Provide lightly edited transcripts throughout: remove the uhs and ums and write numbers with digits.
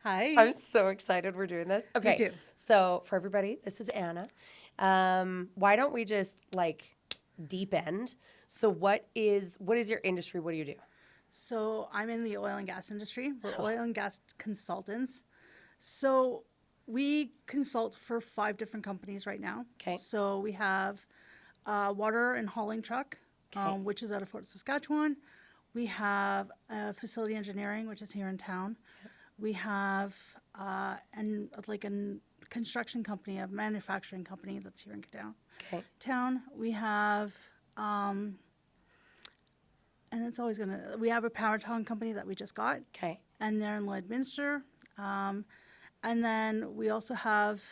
Hi. I'm so excited we're doing this. Okay. do. So for everybody, this is Anna. Why don't we just deep end? So what is your industry? What do you do? So I'm in the oil and gas industry. We're oil and gas consultants. So we consult for 5 different companies right now. Okay. So we have water and hauling truck, Okay. which is out of Fort Saskatchewan. We have facility engineering, which is here in town. We have a construction company, a manufacturing company that's here in Okay. town. We have and it's always we have a power towing company that we just got, Okay. and they're in Lloydminster. And then we also have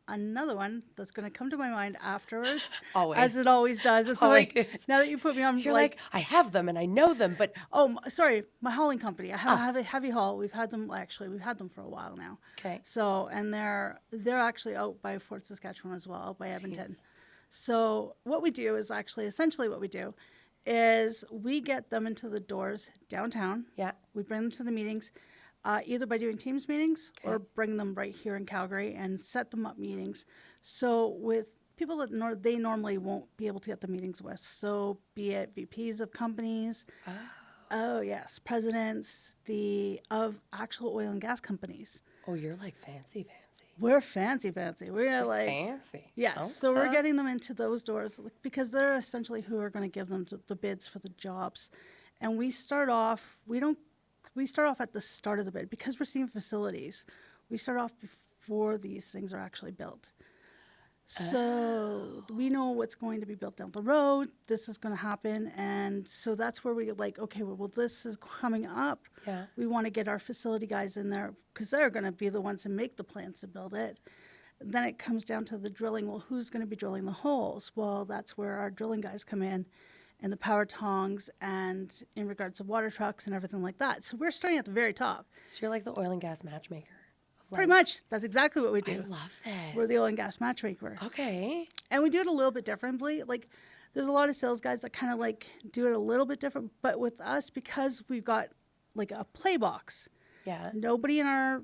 another one that's going to come to my mind afterwards, Always. as it always does. It's like, Always. now that you put me on, You're like, I have them and I know them, but sorry, my hauling company. I have a heavy haul. We've had them for a while now. okay. So, and they're actually out by Fort Saskatchewan as well, out by Edmonton. Nice. So what we do is essentially what we do is we get them into the doors downtown. Yeah. We bring them to the meetings, either by doing Teams meetings or bring them right here in Calgary and set them up meetings. So with people that they normally won't be able to get the meetings with. So be it VPs of companies. Oh yes, presidents of actual oil and gas companies. Oh, you're like fancy. We're fancy. We're like fancy. yes. Okay. So we're getting them into those doors because they're essentially who are going to give them the bids for the jobs. And we start off at the start of the bid because we're seeing facilities. We start off before these things are actually built. So we know what's going to be built down the road. This is going to happen. And so that's where we're like, okay, well, this is coming up. Yeah. We want to get our facility guys in there because they're going to be the ones who make the plans to build it. Then it comes down to the drilling. Well, who's going to be drilling the holes? Well, that's where our drilling guys come in and the power tongs and in regards to water trucks and everything like that. So we're starting at the very top. So you're like the oil and gas matchmaker. Pretty much. That's exactly what we do. I love this. We're the oil and gas matchmaker. Okay. And we do it a little bit differently. Like, there's a lot of sales guys that kind of do it a little bit different. But with us, because we've got a play box, Yeah. nobody in our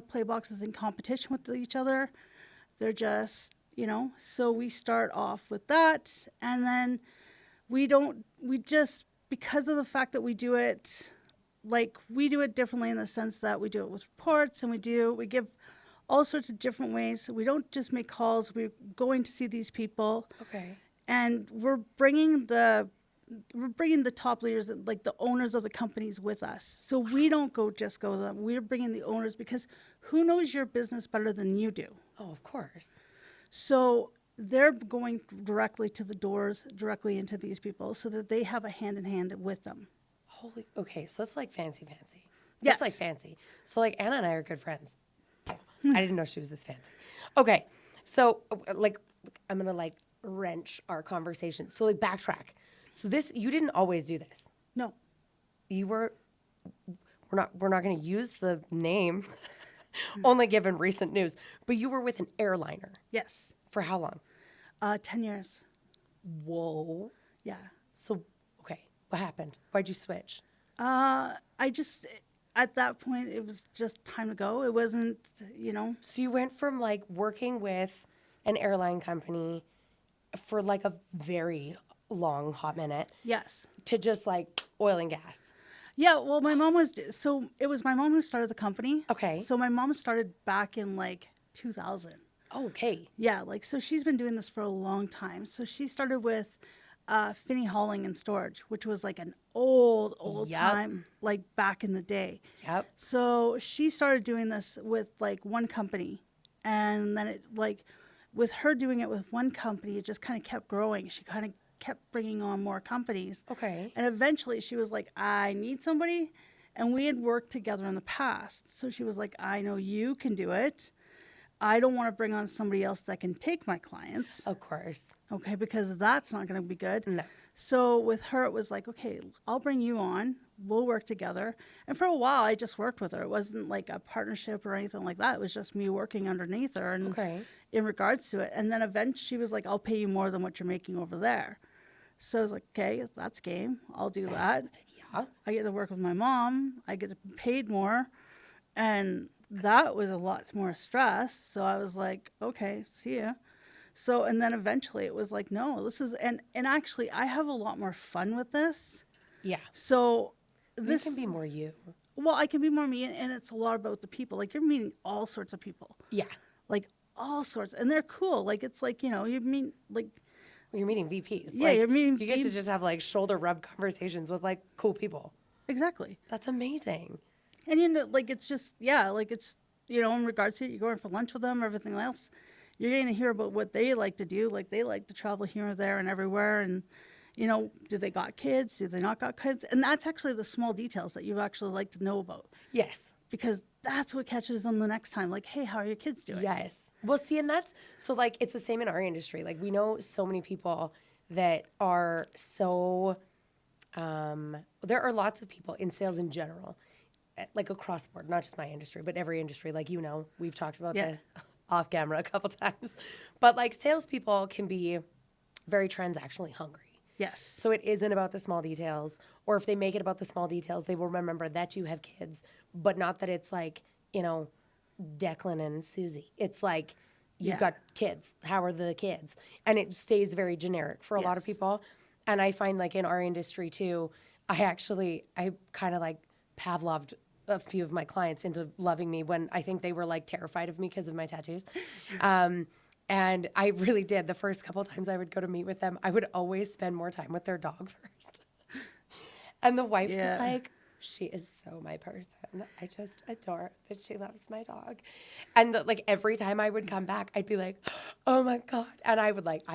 play box is in competition with each other. They're just, so we start off with that. And then because of the fact that we do it differently in the sense that we do it with reports and we give all sorts of different ways. So we don't just make calls. We're going to see these people. Okay. And we're bringing the top leaders, like the owners of the companies with us. So we don't go to them. We're bringing the owners because who knows your business better than you do? Oh, of course. So they're going directly to the doors, directly into these people so that they have a hand in hand with them. Okay, so that's like fancy. Yes. That's like fancy. So Anna and I are good friends. I didn't know she was this fancy. Okay, so I'm gonna wrench our conversation. So backtrack. So you didn't always do this. No. We're not gonna use the name, only given recent news. But you were with an airliner. Yes. For how long? 10 years. Whoa. Yeah. So what happened? Why'd you switch? At that point, it was just time to go. It wasn't, So you went from working with an airline company for a very long hot minute. Yes. To just oil and gas. Yeah. Well, it was my mom who started the company. Okay. So my mom started back in 2000. Okay. Yeah. So she's been doing this for a long time. So she started with Finney Hauling and Storage, which was an old time, back in the day. Yep. So she started doing this with one company, and then it with her doing it with one company, it just kind of kept growing. She kind of kept bringing on more companies. Okay. And eventually she was like, I need somebody, and we had worked together in the past. So she was like, I know you can do it. I don't want to bring on somebody else that can take my clients. Of course. Okay, because that's not going to be good. No. So with her, it was like, okay, I'll bring you on. We'll work together. And for a while, I just worked with her. It wasn't like a partnership or anything like that. It was just me working underneath her and in regards to it. And then eventually she was like, I'll pay you more than what you're making over there. So I was like, okay, that's game. I'll do that. Yeah. I get to work with my mom. I get paid more. And that was a lot more stress. So I was like, okay, see ya. So, and then eventually it was like, no, this is, and actually I have a lot more fun with this. Yeah. So This this can be more you. well, I can be more me, and it's a lot about the people. Like, you're meeting all sorts of people, Yeah. like all sorts, and they're cool. Like, it's like, you mean, like, You're meeting VPs. yeah, like, you're meeting you get to just have like shoulder rub conversations with like cool people. exactly. That's amazing. And like, it's just, yeah, like, it's, in regards to it, you're going for lunch with them, everything else. You're getting to hear about what they like to do. Like, they like to travel here and there and everywhere. And, do they got kids? Do they not got kids? And that's actually the small details that you actually like to know about, Yes. because that's what catches them the next time. Like, hey, how are your kids doing? Yes. Well, see, and that's so like it's the same in our industry. Like we know so many people that are so. There are lots of people in sales in general, like across the board, not just my industry, but every industry. Like we've talked about Yeah. this off camera a couple times, but like salespeople can be very transactionally hungry. Yes. So it isn't about the small details, or if they make it about the small details, they will remember that you have kids, but not that it's like, Declan and Susie. It's like, you've Yeah. got kids. How are the kids? And it stays very generic for a lot of Yes. people. And I find like in our industry too, I kind of like Pavloved a few of my clients into loving me when I think they were like terrified of me because of my tattoos. And I really did. The first couple times I would go to meet with them, I would always spend more time with their dog first. And the wife Yeah. was like, she is so my person. I just adore that she loves my dog. And like every time I would come back, I'd be like, oh my God. And I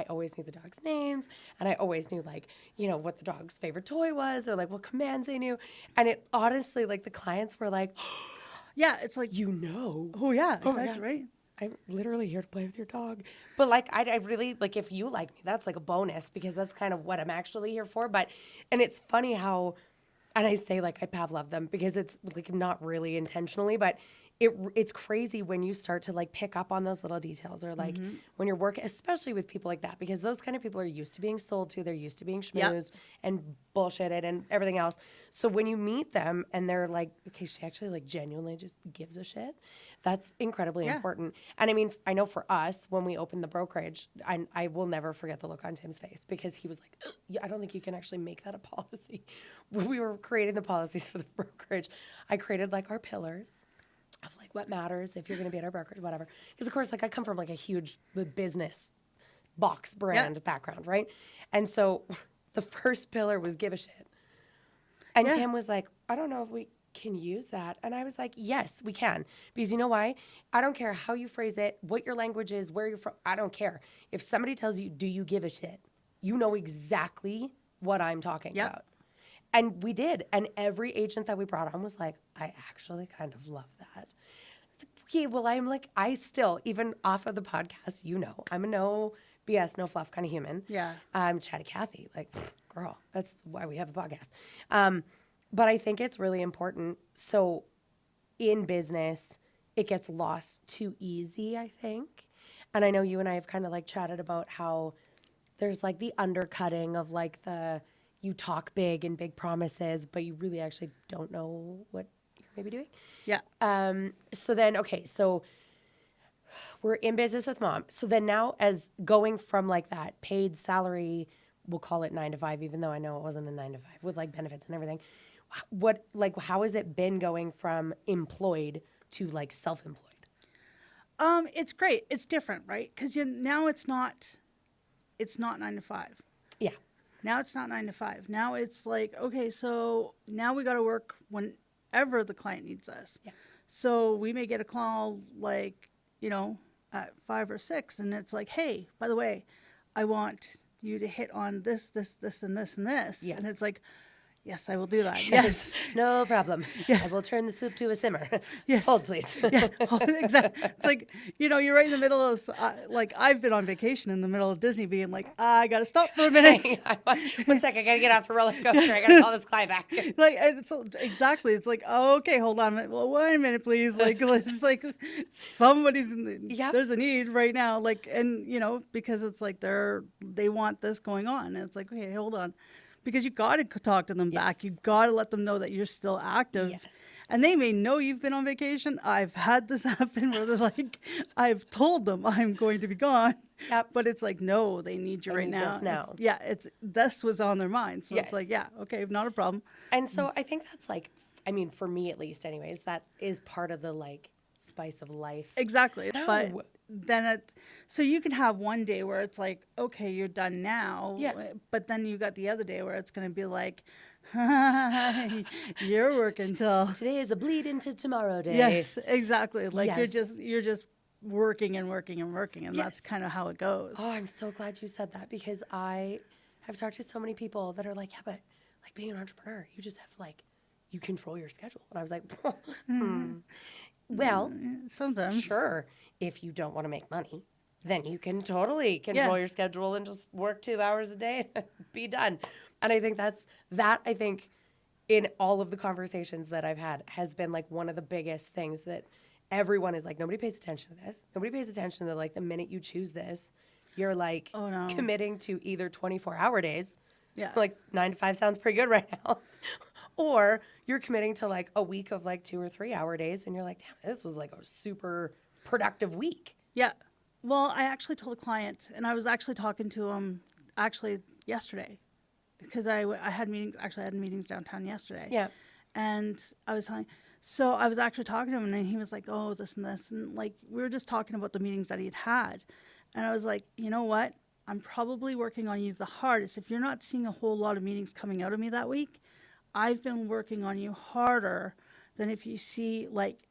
always knew the dog's names. And I always knew like, what the dog's favorite toy was or like what commands they knew. And it honestly, like the clients were like, Yeah, it's like, you know. oh, yeah, Oh my exactly, God. right? I'm literally here to play with your dog. But like, I really, like, if you like me, that's like a bonus because that's kind of what I'm actually here for. And it's funny how, and I say like I Pavlov them because it's like not really intentionally, but it's crazy when you start to like pick up on those little details or like when you're working, especially with people like that, because those kind of people are used to being sold to, they're used to being Yep. schmoozed and bullshitted and everything else. So when you meet them and they're like, okay, she actually like genuinely just gives a shit. That's incredibly Yeah. important. And I mean, I know for us, when we opened the brokerage, I will never forget the look on Tim's face because he was like, "Yeah, I don't think you can actually make that a policy." When we were creating the policies for the brokerage, I created like our pillars of like what matters if you're going to be at our brokerage, whatever. Because of course, like I come from like a huge business box brand background, right? And so the first pillar was give a shit. And Yeah. Tim was like, I don't know if we can use that. And I was like, yes, we can. Because you know why? I don't care how you phrase it, what your language is, where you're from. I don't care. If somebody tells you, do you give a shit? You know exactly what I'm talking Yep. about. And we did. And every agent that we brought on was like, I actually kind of love that. Okay, well, I'm like, I still, even off of the podcast, I'm a no BS, no fluff kind of human. Yeah. I'm Chatty Cathy, like, girl, that's why we have a podcast. But I think it's really important. So in business, it gets lost too easy, I think. And I know you and I have kind of like chatted about how there's like the undercutting of like you talk big and big promises, but you really actually don't know what you're maybe doing. Yeah. So then, okay, so we're in business with mom. So then now as going from like that paid salary, we'll call it 9 to 5, even though I know it wasn't a 9 to 5 with like benefits and everything. How has it been going from employed to like self-employed? It's great. It's different, right? Because now it's not 9 to 5. Yeah. Now it's not 9 to 5. Now it's like, okay, so now we got to work whenever the client needs us. Yeah. So we may get a call like, at 5 or 6, and it's like, hey, by the way, I want you to hit on this, this, this, and this, and this. Yeah. And it's like, yes, I will do that. Yes. No problem. Yes. I will turn the soup to a simmer. Yes. Hold, please. Yeah, exactly. It's like, you're right in the middle of, like, I've been on vacation in the middle of Disney being like, I got to stop for a minute. One sec, I gotta get off the roller coaster. I gotta call this client back. Like, it's exactly. It's like, oh, okay, hold on. Well, wait a minute, please. Like, it's like somebody's Yep. there's a need right now. Like, and because it's like they want this going on, and it's like, okay, hold on. because you got to talk to them back. You got to let them know that you're still active. Yes. And they may know you've been on vacation. I've had this happen where they're like, I've told them I'm going to be gone. Yep. But it's like, no, they need you I right need now. this now. This was on their mind. So Yes. it's like, yeah, okay, not a problem. And so I think that's like, I mean, for me at least, anyways, that is part of the like spice of life. Exactly. No. But then so you can have one day where it's like, okay, you're done now. Yeah. But then you got the other day where it's going to be like, you're working till. Today is a bleed into tomorrow day. Yes, exactly. Like Yes. you're just working and working and working, and that's Yes. kind of how it goes. Oh, I'm so glad you said that because I have talked to so many people that are like, yeah, but like being an entrepreneur, you just have like, you control your schedule. And I was like, well, Sometimes. sure, if you don't want to make money, then you can totally control your schedule and just work 2 hours a day and be done. And I think I think in all of the conversations that I've had has been like one of the biggest things that everyone is like, nobody pays attention to this. Nobody pays attention to like the minute you choose this, you're like Oh, no. committing to either 24-hour days. Yeah. Like 9 to 5 sounds pretty good right now. Or you're committing to like a week of like 2 or 3 hour days and you're like, damn, this was like a super productive week. Yeah. Well, I actually told a client, and I was actually talking to him actually yesterday, because I had meetings. Actually, I had meetings downtown yesterday. Yeah. And I was telling, so I was actually talking to him, and he was like, "Oh, this and this," and like we were just talking about the meetings that he'd had, and I was like, you know what? I'm probably working on you the hardest. If you're not seeing a whole lot of meetings coming out of me that week, I've been working on you harder than if you see like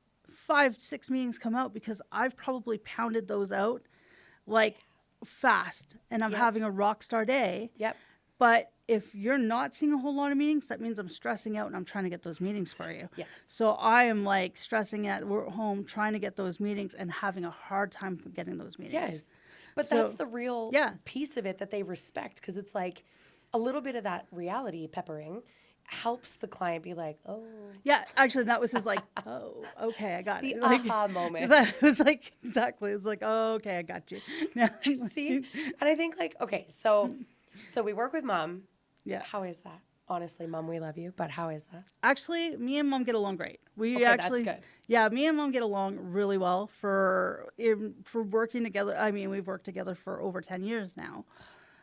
5-6 meetings come out, because I've probably pounded those out like fast, and I'm Yep. having a rock star day. Yep. But if you're not seeing a whole lot of meetings, that means I'm stressing out and I'm trying to get those meetings for you. Yes. So I am like stressing at home, trying to get those meetings and having a hard time getting those meetings. Yes. But So- that's the real Yeah. piece of it that they respect because it's like a little bit of that reality peppering helps the client be like, oh. Yeah, actually, that was his like, oh, okay, I got The it. Like, aha moment. That was like, exactly. It's like, oh, okay, I got you. Now, See? And I think like, okay, so we work with mom. Yeah. How is that? Honestly, mom, we love you, but how is that? Actually, me and mom get along great. We Okay, that's actually, good. yeah, me and mom get along really well for working together. I mean, we've worked together for over 10 years now,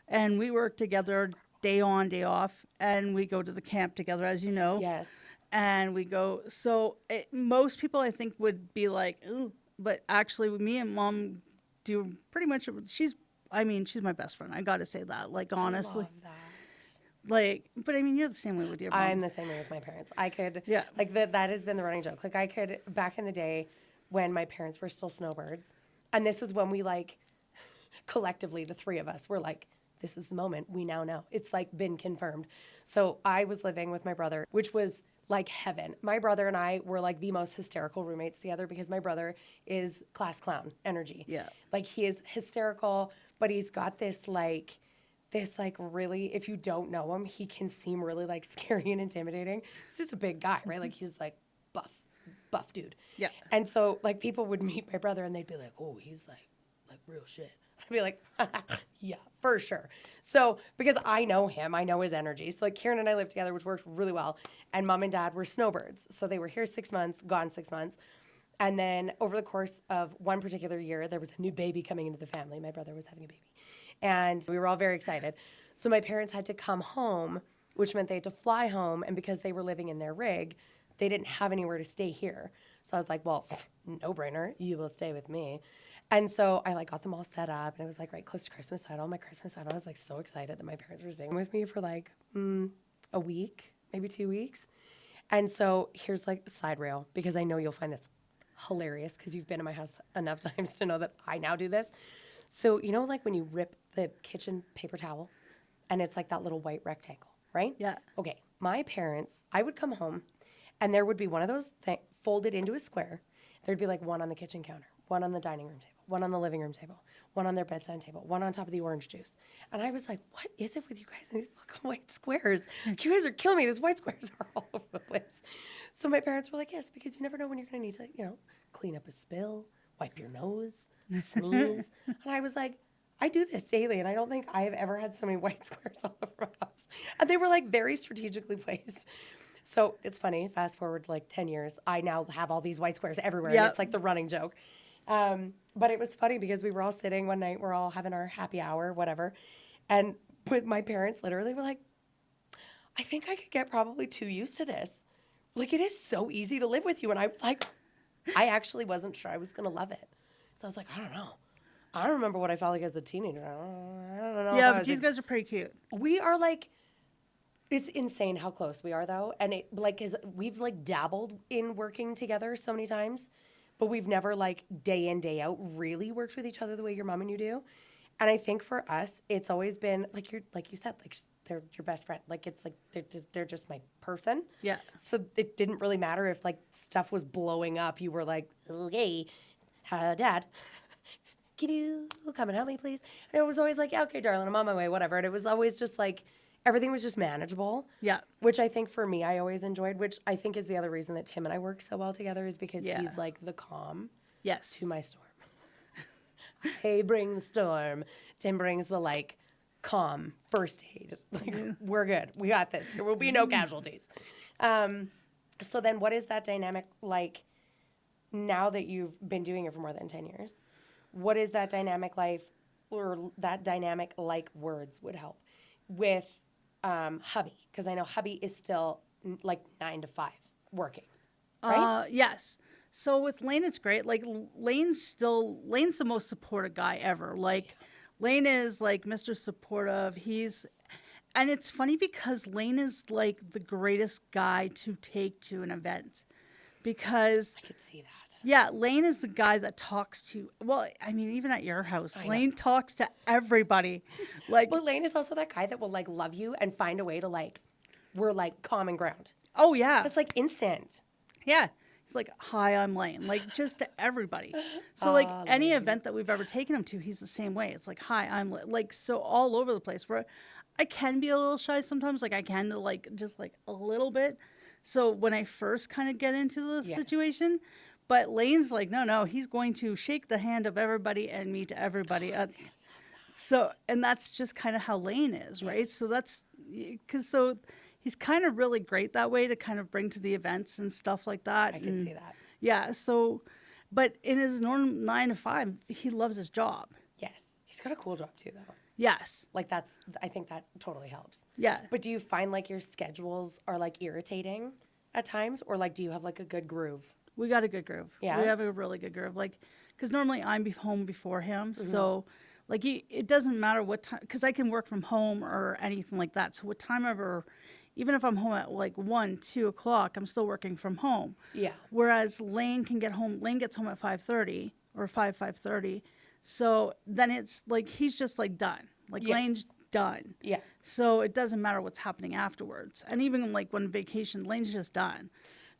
and we work together day on, day off, and we go to the camp together, as you know. Yes. And we go. So most people, I think, would be like, ooh, but actually, me and mom do pretty much. She's my best friend. I got to say that. Like honestly. Love that. Like, but I mean, you're the same way with your mom. I'm the same way with my parents. I could, Yeah. like that has been the running joke. Like I could, back in the day when my parents were still snowbirds, and this is when we like, collectively, the three of us were like, this is the moment. We now know. It's like been confirmed. So I was living with my brother, which was like heaven. My brother and I were like the most hysterical roommates together because my brother is class clown energy. Yeah. Like he is hysterical, but he's got this really, if you don't know him, he can seem really like scary and intimidating. He's just a big guy, right? Like he's like buff dude. Yeah. And so like people would meet my brother and they'd be like, oh, he's like real shit. I'd be like, yeah, for sure. So because I know him, I know his energy. So like Kieran and I lived together, which worked really well. And mom and dad were snowbirds. So they were here 6 months, gone 6 months. And then over the course of one particular year, there was a new baby coming into the family. My brother was having a baby. And we were all very excited. So my parents had to come home, which meant they had to fly home. And because they were living in their rig, they didn't have anywhere to stay here. So I was like, well, no brainer. You will stay with me. And so I like got them all set up and it was like right close to Christmas. So I had all my Christmas stuff. I was like so excited that my parents were staying with me for like a week, maybe 2 weeks. And so here's like side rail because I know you'll find this hilarious because you've been in my house enough times to know that I now do this. So, you know, like when you rip the kitchen paper towel and it's like that little white rectangle, right? Yeah. Okay. My parents, I would come home and there would be one of those folded into a square. There'd be like one on the kitchen counter, one on the dining room table, one on the living room table, one on their bedside table, one on top of the orange juice. And I was like, what is it with you guys and these fucking white squares? You guys are killing me. These white squares are all over the place. So my parents were like, yes, because you never know when you're going to need to, clean up a spill, wipe your nose, sneeze. And I was like, I do this daily, and I don't think I have ever had so many white squares all over my house. And they were like very strategically placed. So it's funny. Fast forward to like 10 years, I now have all these white squares everywhere. And Yep. it's like the running joke. But it was funny because we were all sitting one night, we're all having our happy hour, whatever. And with my parents literally were like, I think I could get probably too used to this. Like, it is so easy to live with you. And I was like, I actually wasn't sure I was going to love it. So I was like, I don't know. I don't remember what I felt like as a teenager. I don't know. Yeah, but these guys are pretty cute. We are like, it's insane how close we are though. And it like, cause we've like dabbled in working together so many times, but we've never like day in, day out really worked with each other the way your mom and you do. And I think for us, it's always been like like you said, like they're your best friend. Like it's like, they're just my person. Yeah. So it didn't really matter if like stuff was blowing up. You were like, hey, Dad, can you come and help me, please? And it was always like, yeah, okay, darling, I'm on my way, whatever. And it was always just like, everything was just manageable. Yeah. Which I think for me, I always enjoyed, which I think is the other reason that Tim and I work so well together is because he's like the calm Yes. to my storm. I bring the storm. Tim brings the like calm first aid. Like, we're good. We got this. There will be no casualties. So then what is that dynamic like now that you've been doing it for more than 10 years? What is that dynamic life or that dynamic like words would help with hubby? Because I know hubby is still like 9 to 5 working, right? Yes. So with Lane, it's great. Like Lane's the most supportive guy ever. Like Lane is like Mr. Supportive. And it's funny because Lane is like the greatest guy to take to an event because I could see that. yeah, Lane is the guy that talks to, well, I mean, even at your house, Lane talks to everybody. Like, But Lane is also that guy that will like love you and find a way to like, we're like common ground. oh yeah. It's like instant. Yeah. He's like, hi, I'm Lane. Like, just to everybody. So, like, any event that we've ever taken him to, he's the same way. It's like, hi, I'm Lane. Like, so all over the place. Where I can be a little shy sometimes. Like, I can, like, just like a little bit. So, when I first kind of get into the situation, but Lane's like, no, he's going to shake the hand of everybody and meet everybody. So, and that's just kind of how Lane is, right? So, he's kind of really great that way to kind of bring to the events and stuff like that. I can see that. Yeah. So, but in his normal 9 to 5, he loves his job. Yes. He's got a cool job too, though. Yes. Like I think that totally helps. Yeah. But do you find like your schedules are like irritating at times, or like do you have like a good groove? We got a good groove. Yeah. We have a really good groove. Like, because normally I'm home before him. So, like, it doesn't matter what time, because I can work from home or anything like that. So, what time ever, even if I'm home at like 1, 2 o'clock, I'm still working from home. Yeah. Whereas Lane gets home at 5:30 or 5:30. So then it's like, he's just like done. Like Lane's done. Yeah. So it doesn't matter what's happening afterwards. And even like when vacation, Lane's just done.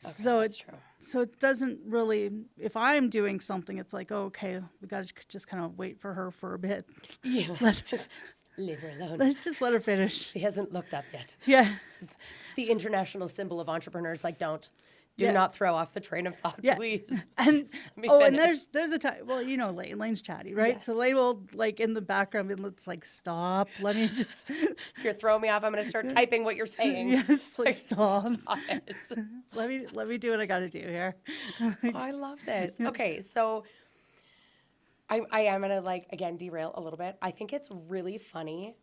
Okay, So that's true. So it doesn't really, if I'm doing something, it's like, oh, okay, we got to just kind of wait for her for a bit. Yeah. Just leave her alone. Let's just let her finish. She hasn't looked up yet. Yes. It's the international symbol of entrepreneurs. Like, do Yeah. not throw off the train of thought, Yeah. please. And me and finish. there's a time. Well, you know, Lane's chatty, right? Yes. So Lane will like in the background, and it's like, stop. Let me just. If you're throwing me off, I'm going to start typing what you're saying. Yes, like stop. Stop it. Let me do what I got to do here. Oh, I love this. Okay, so I am going to, like, again, derail a little bit. I think it's really funny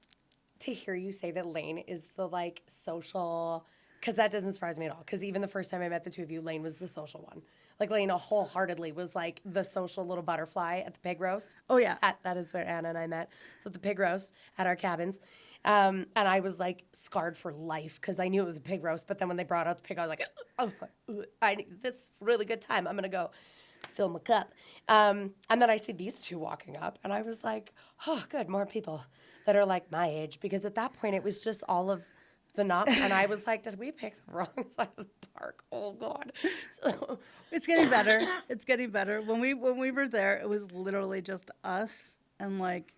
to hear you say that Lane is the, like, social, because that doesn't surprise me at all. Because even the first time I met the two of you, Lane was the social one. Like, Lane wholeheartedly was, like, the social little butterfly at the pig roast. Oh, yeah. That is where Anna and I met. So at the pig roast at our cabins. And I was, like, scarred for life because I knew it was a pig roast. But then when they brought out the pig, I was like, oh, this is a really good time. I'm going to go fill my cup. And then I see these two walking up. And I was like, oh, good, more people that are, like, my age. Because at that point, it was just all of the knot. And I was like, did we pick the wrong side of the park? Oh, God. So It's getting better. It's getting better. When we were there, it was literally just us and like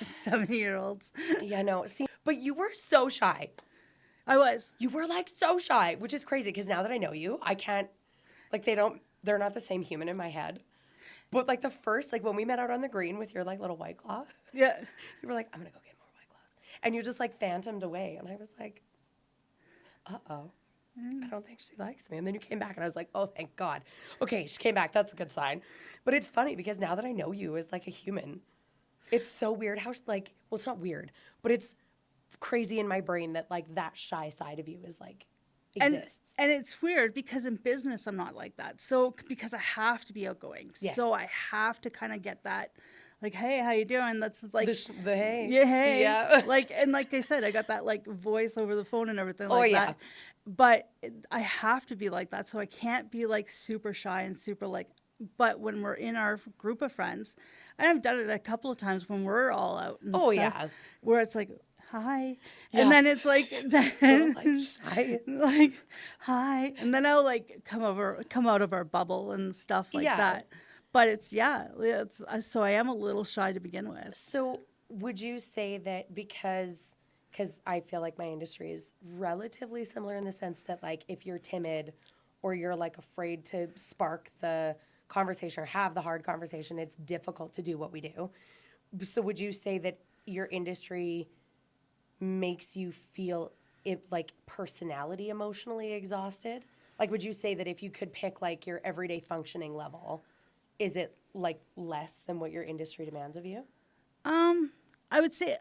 70-year-olds. yeah, no. See, but you were so shy. I was. You were like so shy, which is crazy because now that I know you, I can't, like, they're not the same human in my head. But like the first, like when we met out on the green with your like little White Claw, Yeah. you were like, I'm gonna go get more White Claws. And you just like phantomed away. And I was like, uh-oh. I don't think she likes me. And then you came back and I was like, oh, thank God. Okay, she came back. That's a good sign. But it's funny because now that I know you as like a human, it's so weird how like, well, it's not weird, but it's crazy in my brain that like that shy side of you is like exists. And it's weird because in business I'm not like that. So because I have to be outgoing. Yes. So I have to kind of get that like, hey, how you doing? That's like The hey. yeah, hey. Yeah. Like and like I said, I got that like voice over the phone and everything like yeah. that. But I have to be like that. So I can't be like super shy and super like but when we're in our group of friends, and I've done it a couple of times when we're all out and stuff, yeah. where it's like, hi. Yeah. And then it's like, then, like shy. like, hi. And then I'll like come out of our bubble and stuff like Yeah. that. But it's so I am a little shy to begin with. So would you say that because I feel like my industry is relatively similar in the sense that like if you're timid or you're like afraid to spark the conversation or have the hard conversation, it's difficult to do what we do. So would you say that your industry makes you feel like personality emotionally exhausted? Like would you say that if you could pick like your everyday functioning level, is it like less than what your industry demands of you? I would say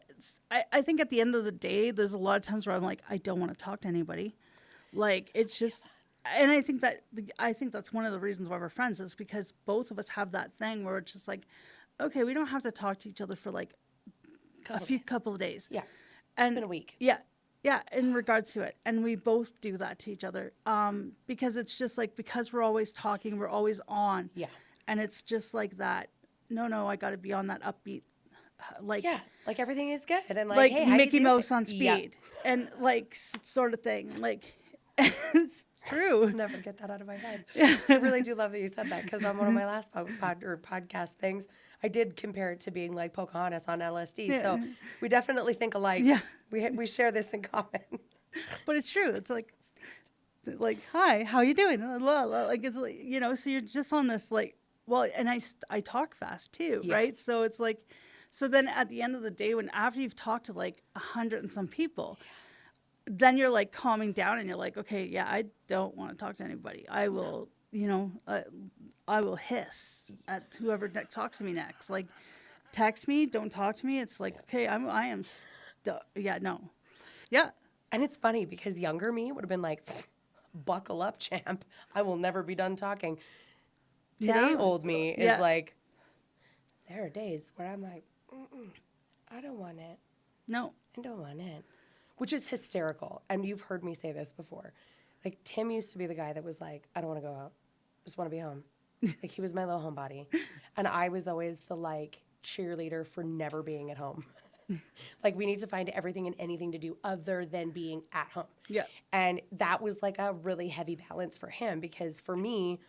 I think at the end of the day, there's a lot of times where I'm like, I don't want to talk to anybody. Like it's just, and I think that's one of the reasons why we're friends is because both of us have that thing where it's just like, okay, we don't have to talk to each other for like couple of days. Yeah. And it's been a week. Yeah. Yeah. In regards to it. And we both do that to each other. Because it's just like, because we're always talking, we're always on. Yeah. And it's just like that. No, I got to be on that upbeat. Like, yeah, like everything is good. And like, hey, how Mickey you doing? Mouse on speed and like sort of thing. Like, it's true. Never get that out of my head. I really do love that you said that because on one of my last podcast things, I did compare it to being like Pocahontas on LSD. Yeah. So we definitely think alike. Yeah. We share this in common. But it's true. It's like, hi, how you doing? Like, it's like, so you're just on this like, well, and I talk fast too, Yeah. right? So it's like, so then at the end of the day, after you've talked to like 100 and some people, then you're like calming down and you're like, okay, yeah, I don't want to talk to anybody. I will, I will hiss at whoever talks to me next. Like, text me, don't talk to me. It's like, okay, yeah, no. Yeah. And it's funny because younger me would have been like, buckle up, champ. I will never be done talking. Today, Now, old me is yeah. like, there are days where I'm like, I don't want it. No. I don't want it. Which is hysterical. And you've heard me say this before. Like, Tim used to be the guy that was like, I don't want to go out. I just want to be home. Like, he was my little homebody. And I was always the, like, cheerleader for never being at home. Like, we need to find everything and anything to do other than being at home. Yeah. And that was, like, a really heavy balance for him because for me,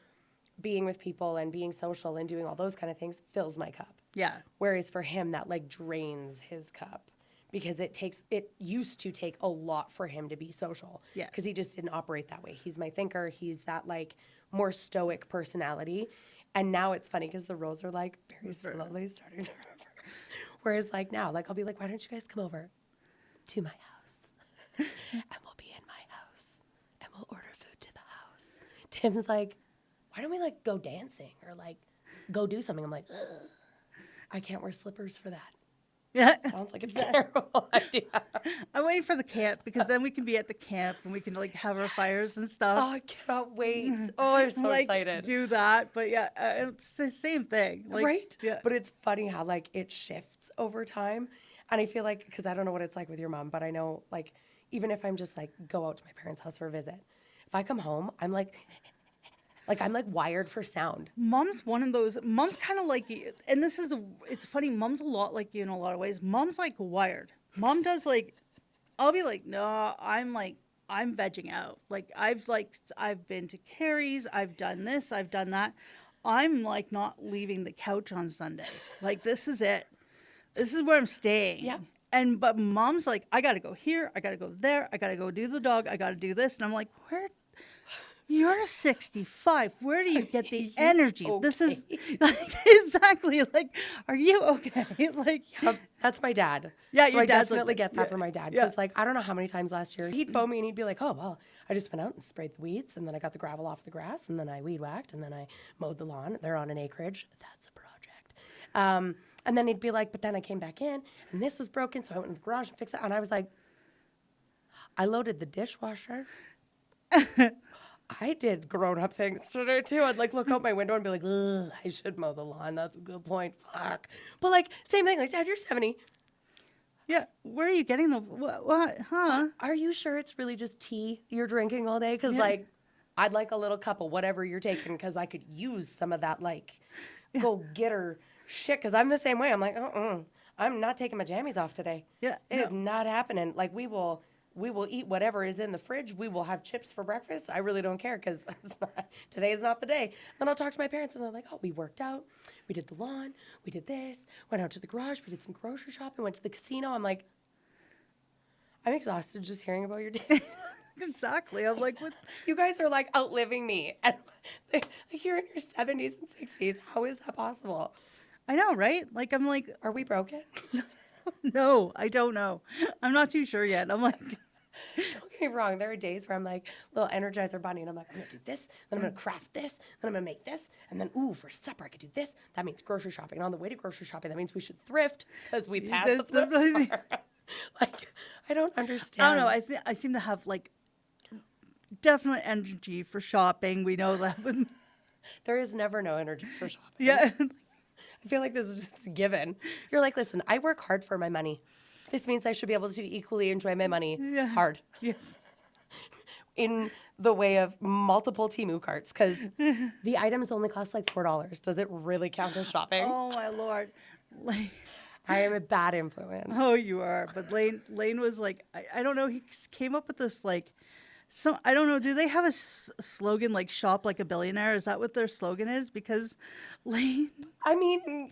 being with people and being social and doing all those kind of things fills my cup. Yeah. Whereas for him, that, like, drains his cup. Because it used to take a lot for him to be social. Yes. Because he just didn't operate that way. He's my thinker. He's that like more stoic personality. And now it's funny because the roles are like very slowly starting to reverse. Whereas like now, like I'll be like, why don't you guys come over to my house? And we'll be in my house. And we'll order food to the house. Tim's like, why don't we like go dancing or like go do something? I'm like, ugh, I can't wear slippers for that. Yeah. Sounds like a terrible idea. I'm waiting for the camp because then we can be at the camp and we can like have our fires and stuff. Oh, I cannot wait. Oh, I'm so like, excited. Do that. But yeah, it's the same thing. Like, right? Yeah. But it's funny how like it shifts over time. And I feel like, because I don't know what it's like with your mom, but I know like even if I'm just like go out to my parents' house for a visit, if I come home, I'm like I'm like wired for sound. Mom's one of those. Mom's kind of like you, and it's funny. Mom's a lot like you in a lot of ways. Mom's like wired. Mom does like, I'll be like, no, I'm vegging out. Like I've been to Carrie's. I've done this. I've done that. I'm like not leaving the couch on Sunday. Like this is it. This is where I'm staying. Yeah. But Mom's like, I gotta go here. I gotta go there. I gotta go do the dog. I gotta do this. And I'm like, You're 65. Where do you get the You energy? This is like, exactly like, are you okay? Like, That's my dad. Yeah, so your I dad's like definitely that. get that Yeah, from my dad. yeah. Because, like, I don't know how many times last year he'd phone me and he'd be like, oh, well, I just went out and sprayed the weeds and then I got the gravel off the grass and then I weed whacked and then I mowed the lawn. They're on an acreage. That's a project. And then he'd be like, but then I came back in and this was broken. So I went in the garage and fixed it. And I was like, I loaded the dishwasher. I did grown-up things today too. I'd like look out my window and be like, ugh, I should mow the lawn. That's a good point. Fuck. But like, same thing. Like, Dad, you're 70. Yeah. Where are you getting the, what, huh? Are you sure it's really just tea you're drinking all day? Because like, I'd like a little cup of whatever you're taking because I could use some of that like go-getter shit. Because I'm the same way. I'm like, I'm not taking my jammies off today. Yeah, It is not happening. Like we will eat whatever is in the fridge. We will have chips for breakfast. I really don't care because today is not the day. Then I'll talk to my parents and they're like, oh, we worked out. We did the lawn. We did this. Went out to the garage. We did some grocery shopping. Went to the casino. I'm like, I'm exhausted just hearing about your day. Exactly. I'm like, what? You guys are like outliving me. And like, you're in your 70s and 60s. How is that possible? I know, right? Like, I'm like, Are we broken? no, I don't know. I'm not too sure yet. I'm like, Don't get me wrong. There are days where I'm like little Energizer bunny, and I'm like, I'm gonna do this, then I'm gonna craft this, then I'm gonna make this, and then ooh, for supper I could do this. That means grocery shopping. And on the way to grocery shopping, that means we should thrift because we passed the thrift store. Like, I don't understand. I don't know. I seem to have like definite energy for shopping. We know that. There is never no energy for shopping. Yeah. I feel like this is just a given. You're like, listen, I work hard for my money. This means I should be able to equally enjoy my money hard. Yes. In the way of multiple Temu carts, because the items only cost like $4. Does it really count as shopping? Oh my Lord. Like, I am a bad influence. oh, you are. But Lane was like, I don't know. He came up with this like, so I don't know. Do they have a slogan like "Shop like a billionaire"? Is that what their slogan is? Because Lane, I mean,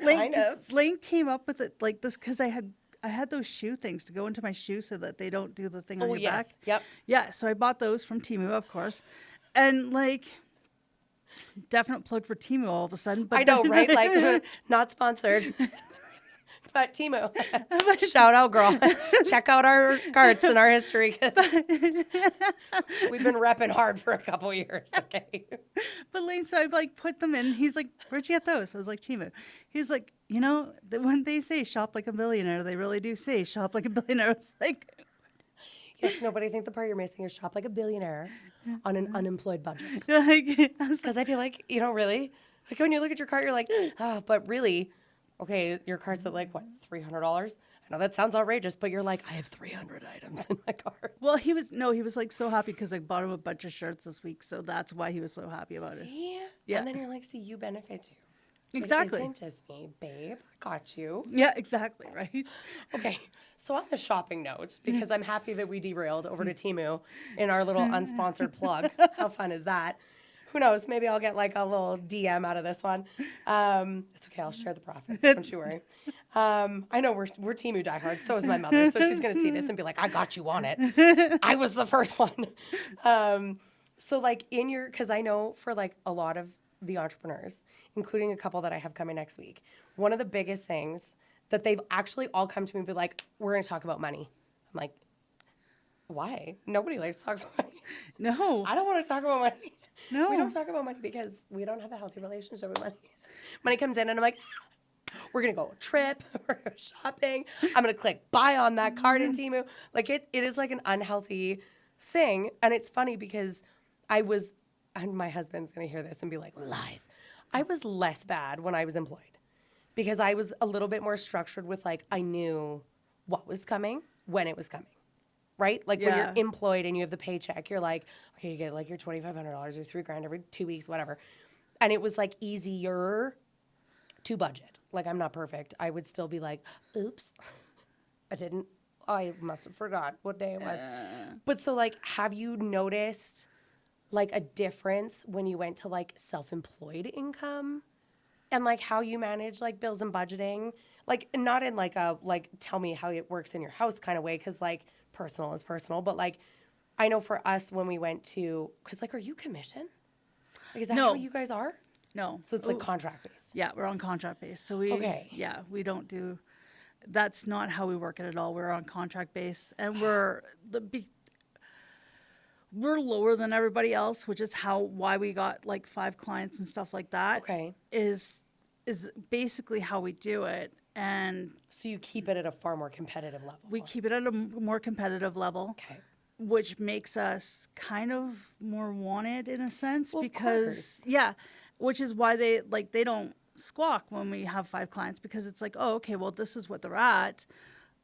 kind of. Lane came up with it like this because I had those shoe things to go into my shoe so that they don't do the thing on your back. Yep. Yeah, so I bought those from Temu, of course, and like, definite plug for Temu all of a sudden. But I know, right? Like, not sponsored. But Temu, shout out, girl. Check out our carts and our history. 'Cause we've been repping hard for a couple years. Okay. But Lane, so I like put them in. He's like, "Where'd you get those?" I was like, "Temu." He's like, "You know, when they say shop like a billionaire, they really do say shop like a billionaire." I was like, Yes, no, but I think the part you're missing is shop like a billionaire on an unemployed budget. like I was Because I feel like, really, like when you look at your cart, you're like, but really, okay, your cart's at like, what, $300? I know that sounds outrageous, but you're like, I have 300 items in my cart. well, he was like so happy because I bought him a bunch of shirts this week, so that's why he was so happy about it. See? Yeah. And then you're like, see, you benefit too. Exactly. It isn't just me, babe. I got you. Yeah, exactly, right? Okay, so on the shopping note, because I'm happy that we derailed over to Temu in our little unsponsored plug. How fun is that? Who knows? Maybe I'll get like a little DM out of this one. It's okay. I'll share the profits. Don't you worry. I know we're Temu diehards. So is my mother. So she's going to see this and be like, I got you on it. I was the first one. So like because I know for like a lot of the entrepreneurs, including a couple that I have coming next week, one of the biggest things that they've actually all come to me and be like, we're going to talk about money. I'm like, why? Nobody likes to talk about money. No. I don't want to talk about money. No. We don't talk about money because we don't have a healthy relationship with money. Money comes in and I'm like, we're going to go on a trip. We're going shopping. I'm going to click buy on that card in Temu. Like it is like an unhealthy thing. And it's funny because and my husband's going to hear this and be like, lies. I was less bad when I was employed because I was a little bit more structured with like, I knew what was coming, when it was coming. Right? Like when you're employed and you have the paycheck, you're like, okay, you get like your $2,500 or $3,000 every 2 weeks, whatever. And it was like easier to budget. Like I'm not perfect. I would still be like, oops, I must have forgot what day it was. But so like, have you noticed like a difference when you went to like self-employed income and like how you manage like bills and budgeting? Like not in like a, like tell me how it works in your house kind of way. 'Cause like, personal is personal, but like I know for us when we went to, because like, are you commission? Like, is that No. how you guys are? No. So it's like contract based. Yeah, we're on contract base. So Okay. we don't do, that's not how we work it at all. We're on contract base, and we're lower than everybody else, which is why we got like 5 clients and stuff like that. Okay. Is basically how we do it. And So you keep it at a far more competitive level. we keep it at a more competitive level. Okay. Which makes us kind of more wanted in a sense, Well, of because course. which is why they don't squawk when we have 5 clients, because it's like, oh, okay, well, this is what they're at.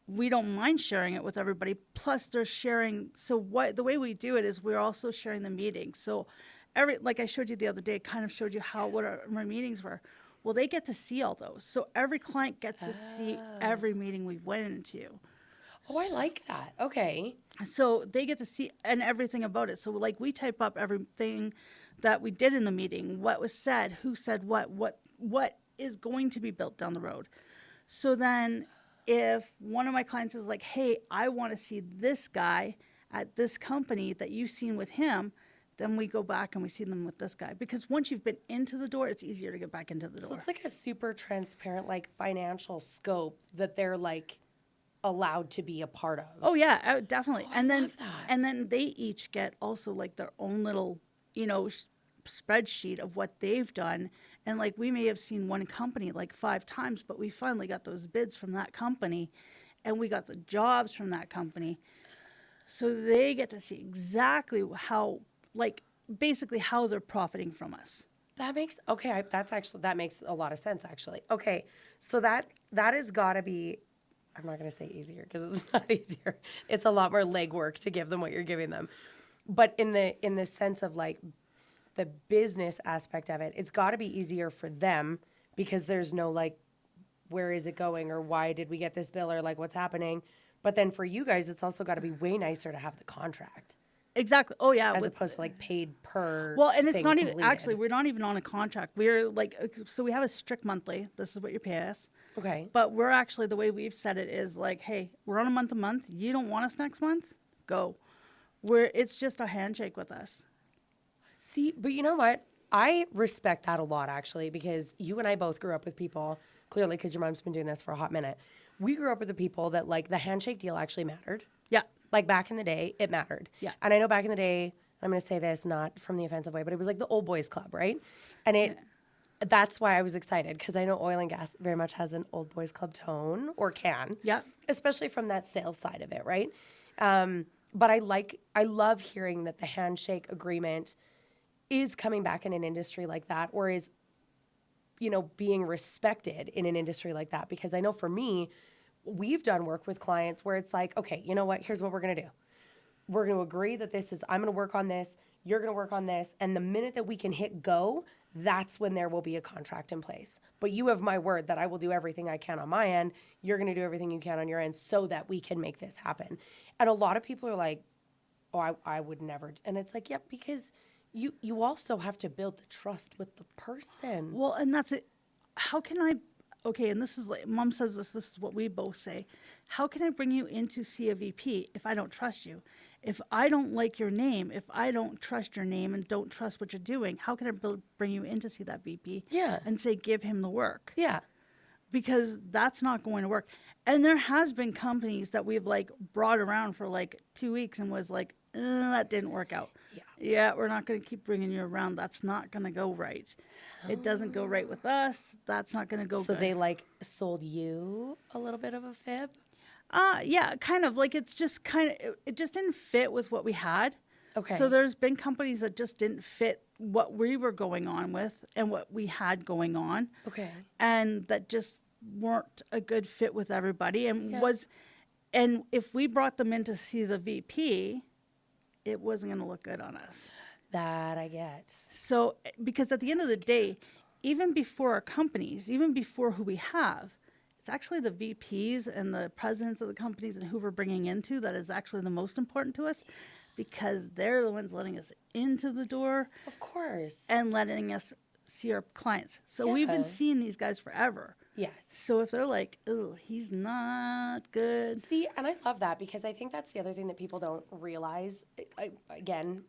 We don't mind sharing it with everybody. Plus they're sharing. So the way we do it is we're also sharing the meetings. So like I showed you the other day, kind of showed you what our meetings were. Well, they get to see all those. So every client gets to see every meeting we went into. Oh, I like that. Okay. So they get to see and everything about it. So like we type up everything that we did in the meeting, what was said, who said what is going to be built down the road. So then if one of my clients is like, hey, I want to see this guy at this company that you've seen with him, then we go back and we see them with this guy. Because once you've been into the door, it's easier to get back into the door. So it's like a super transparent, like financial scope that they're like allowed to be a part of. Oh yeah, definitely. Oh, and I then love that. and then they each get also like their own little, spreadsheet of what they've done. And like we may have seen one company like 5 times, but we finally got those bids from that company, and we got the jobs from that company. So they get to see exactly how, like, basically how they're profiting from us. That makes that makes a lot of sense actually. Okay, so that has got to be. I'm not going to say easier because it's not easier. It's a lot more legwork to give them what you're giving them. But in the sense of like the business aspect of it, it's got to be easier for them because there's no like, where is it going or why did we get this bill or like what's happening. But then for you guys, it's also got to be way nicer to have the contract Exactly. Oh yeah. as opposed to like paid per. Well, and it's thing not even completed. actually. We're not even on a contract. We're like, so we have a strict monthly. This is what you pay us. Okay. But we're actually, the way we've said it is like, hey, we're on a month. You don't want us next month? Go. It's just a handshake with us. See, but you know what? I respect that a lot, actually, because you and I both grew up with people, clearly because your mom's been doing this for a hot minute. We grew up with the people that, like, the handshake deal actually mattered. Yeah. Like, back in the day, it mattered. Yeah. And I know back in the day, I'm going to say this not from the offensive way, but it was like the old boys club, right? And that's why I was excited, because I know oil and gas very much has an old boys club tone, or can. Yeah. Especially from that sales side of it, right? But I love hearing that the handshake agreement is coming back in an industry like that, or is, being respected in an industry like that. Because I know for me, we've done work with clients where it's like, okay, you know what? Here's what we're going to do. We're going to agree that I'm going to work on this. You're going to work on this. And the minute that we can hit go, that's when there will be a contract in place. But you have my word that I will do everything I can on my end. You're going to do everything you can on your end so that we can make this happen. And a lot of people are like, oh, I would never. And it's like, yeah, because you also have to build the trust with the person. Well, and that's it. How can I, okay, and this is like, Mom says this is what we both say. How can I bring you in to see a VP if I don't trust you? If I don't like your name, if I don't trust your name and don't trust what you're doing, how can I bring you in to see that VP? Yeah. And say, give him the work? Yeah. Because that's not going to work. And there has been companies that we've like brought around for like 2 weeks and was like, that didn't work out. Yeah, we're not going to keep bringing you around. That's not going to go right. It doesn't go right with us. That's not going to go So good. they like sold you a little bit of a fib? Yeah, kind of. Like it just didn't fit with what we had. Okay. So there's been companies that just didn't fit what we were going on with and what we had going on. Okay. And that just weren't a good fit with everybody. And if we brought them in to see the VP, it wasn't going to look good on us. That I get. So, because at the end of the day, even before our companies, even before who we have, it's actually the VPs and the presidents of the companies and who we're bringing into that is actually the most important to us, because they're the ones letting us into the door. Of course. And letting us see our clients. So we've been seeing these guys forever. Yes. So if they're like, oh, he's not good. See, and I love that because I think that's the other thing that people don't realize. Again,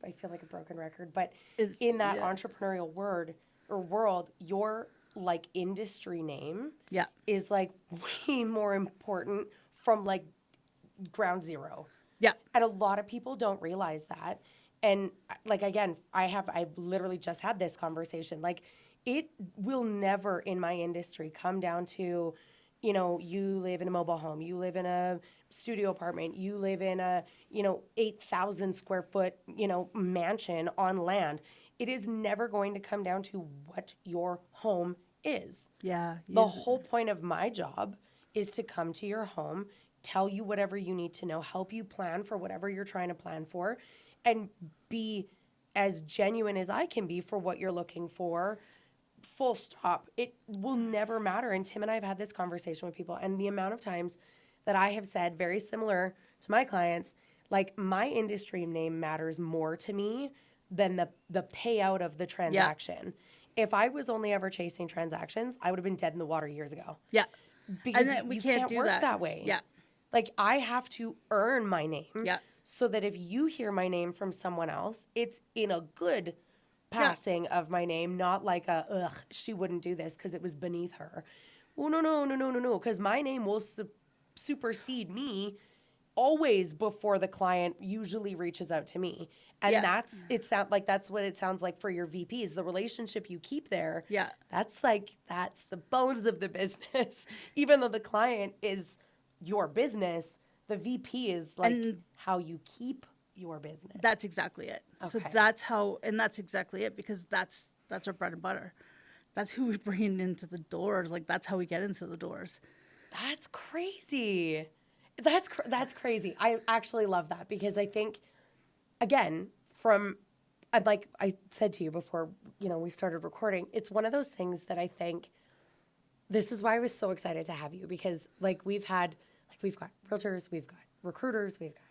I feel like a broken record, but in that entrepreneurial world, your like industry name is like way more important from like ground zero. Yeah. And a lot of people don't realize that. And like, again, I literally just had this conversation. Like, it will never in my industry come down to, you know, you live in a mobile home, you live in a studio apartment, you live in a, 8,000 square foot, mansion on land. It is never going to come down to what your home is. Yeah. The whole point of my job is to come to your home, tell you whatever you need to know, help you plan for whatever you're trying to plan for, and be as genuine as I can be for what you're looking for. Full stop. It will never matter. And Tim and I have had this conversation with people, and the amount of times that I have said, very similar to my clients, like, my industry name matters more to me than the payout of the transaction. Yeah. If I was only ever chasing transactions, I would have been dead in the water years ago. Yeah. Because we can't work that way. Yeah. Like, I have to earn my name. Yeah. So that if you hear my name from someone else, it's in a good passing of my name, not like she wouldn't do this because it was beneath her. Oh, no. Because my name will supersede me always before the client usually reaches out to me. And that's what it sounds like for your VPs. The relationship you keep there, that's the bones of the business. Even though the client is your business, the VP is like how you keep your business. That's exactly it. Okay. So that's exactly it, because that's our bread and butter. That's who we bring into the doors. Like, that's how we get into the doors. That's crazy. That's crazy. I actually love that, because I think, again, like I said to you before, we started recording, it's one of those things that I think, this is why I was so excited to have you, because we've got realtors, we've got recruiters, we've got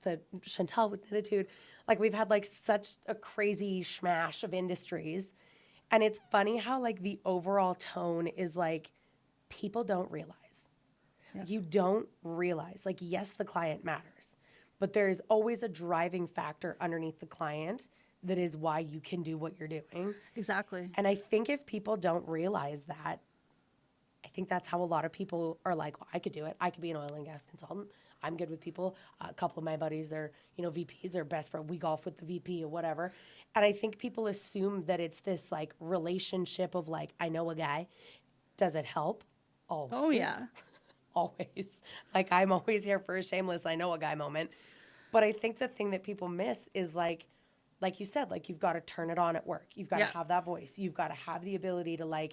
the Chantel with Knititude. Like, we've had such a crazy smash of industries. And it's funny how the overall tone is people don't realize. Yeah. You don't realize, yes, the client matters, but there's always a driving factor underneath the client that is why you can do what you're doing. Exactly. And I think if people don't realize that, I think that's how a lot of people are like, well, I could do it. I could be an oil and gas consultant. I'm good with people. A couple of my buddies are, VPs. They're best friends. We golf with the VP or whatever. And I think people assume that it's this relationship of I know a guy. Does it help? Always. Oh, yeah. Always. I'm always here for a shameless I know a guy moment. But I think the thing that people miss is like you said, you've got to turn it on at work. You've got to have that voice. You've got to have the ability to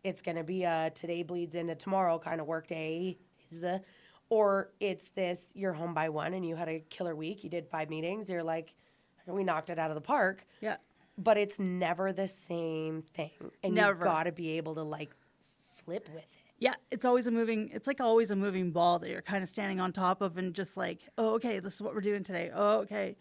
it's going to be a today bleeds into tomorrow kind of work day. Or it's this, you're home by 1 and you had a killer week. You did 5 meetings. You're we knocked it out of the park. Yeah. But it's never the same thing. And you've got to be able to flip with it. Yeah. It's always always a moving ball that you're kind of standing on top of, and just oh, okay, this is what we're doing today. Oh, okay.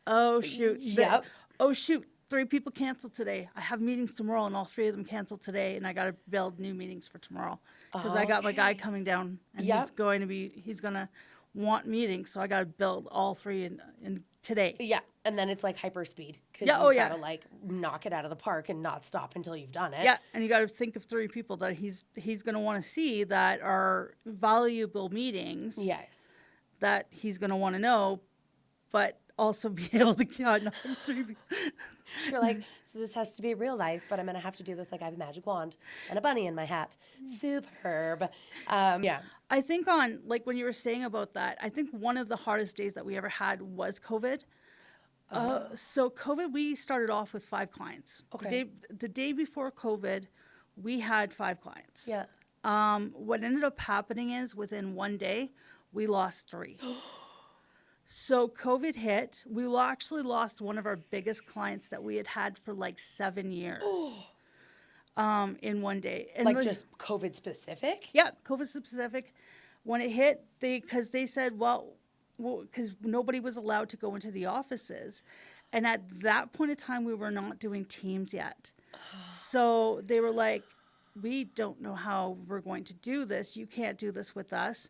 Oh, shoot. Yep. Oh, shoot. 3 people canceled today. I have meetings tomorrow, and all 3 of them canceled today, and I got to build new meetings for tomorrow, because I got my guy coming down, and he's going to want meetings, so I got to build all 3 in today. Yeah, and then it's hyper speed, because you've got to knock it out of the park and not stop until you've done it. Yeah, and you got to think of 3 people that he's going to want to see that are valuable meetings. Yes. That he's going to want to know, but also be able to count 3 people. You're so this has to be real life, but I'm going to have to do this I have a magic wand and a bunny in my hat. Superb. Yeah. I think when you were saying about that, I think one of the hardest days that we ever had was COVID. So COVID, we started off with 5 clients. Okay. The day before COVID, we had 5 clients. Yeah. What ended up happening is within 1 day, we lost 3. So COVID hit. We actually lost one of our biggest clients that we had for 7 years in 1 day. And just COVID specific? Yeah, COVID specific. When it hit, because they said, well, because nobody was allowed to go into the offices. And at that point in time, we were not doing Teams yet. So they were we don't know how we're going to do this. You can't do this with us.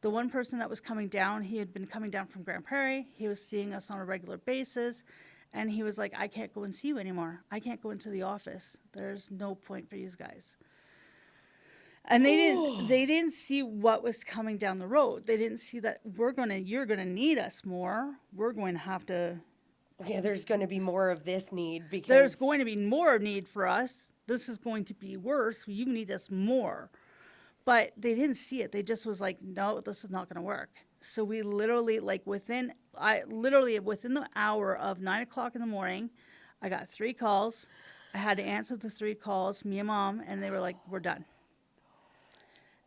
The one person that was coming down, he had been coming down from Grand Prairie. He was seeing us on a regular basis. And he was like, I can't go and see you anymore. I can't go into the office. There's no point for you guys. And they didn't see what was coming down the road. They didn't see that you're gonna need us more. We're going to have to. Yeah, there's going to be more of this need because There's going to be more need for us. This is going to be worse. You need us more. But they didn't see it. They just was like, no, this is not going to work. So we literally, like within the hour of 9 o'clock in the morning, I got 3 calls. I had to answer the 3 calls, me and Mom, and they were like, we're done.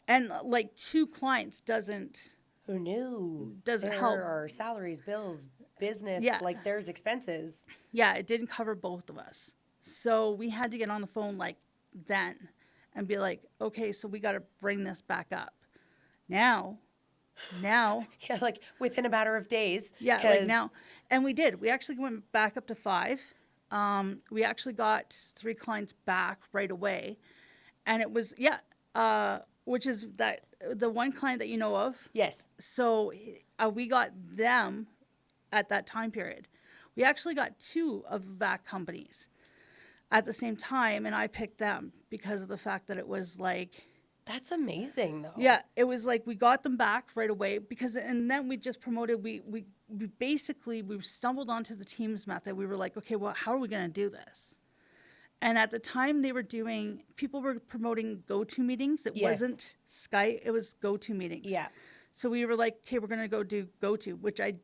And like 2 clients doesn't. Who knew? Doesn't there help. Are salaries, bills, business, Yeah. like there's expenses. Yeah, it didn't cover both of us. So we had to get on the phone like then and be like, okay, so we got to bring this back up. Now. Yeah, like within a matter of days. Yeah, like now. And we did. We actually went back up to 5. We actually got 3 clients back right away. And it was, which is that the one client that you know of. Yes. So we got them at that time period. We actually got 2 of VAC companies at the same time, and I picked them because of the fact that it was like. That's amazing, though. Yeah, it was like we got them back right away and then we just promoted. We basically stumbled onto the Teams method. We were like, okay, well, how are we going to do this? And at the time people were promoting go-to meetings. It wasn't Skype, it was go-to meetings. Yeah. So we were like, okay, we're going to go do go-to, which I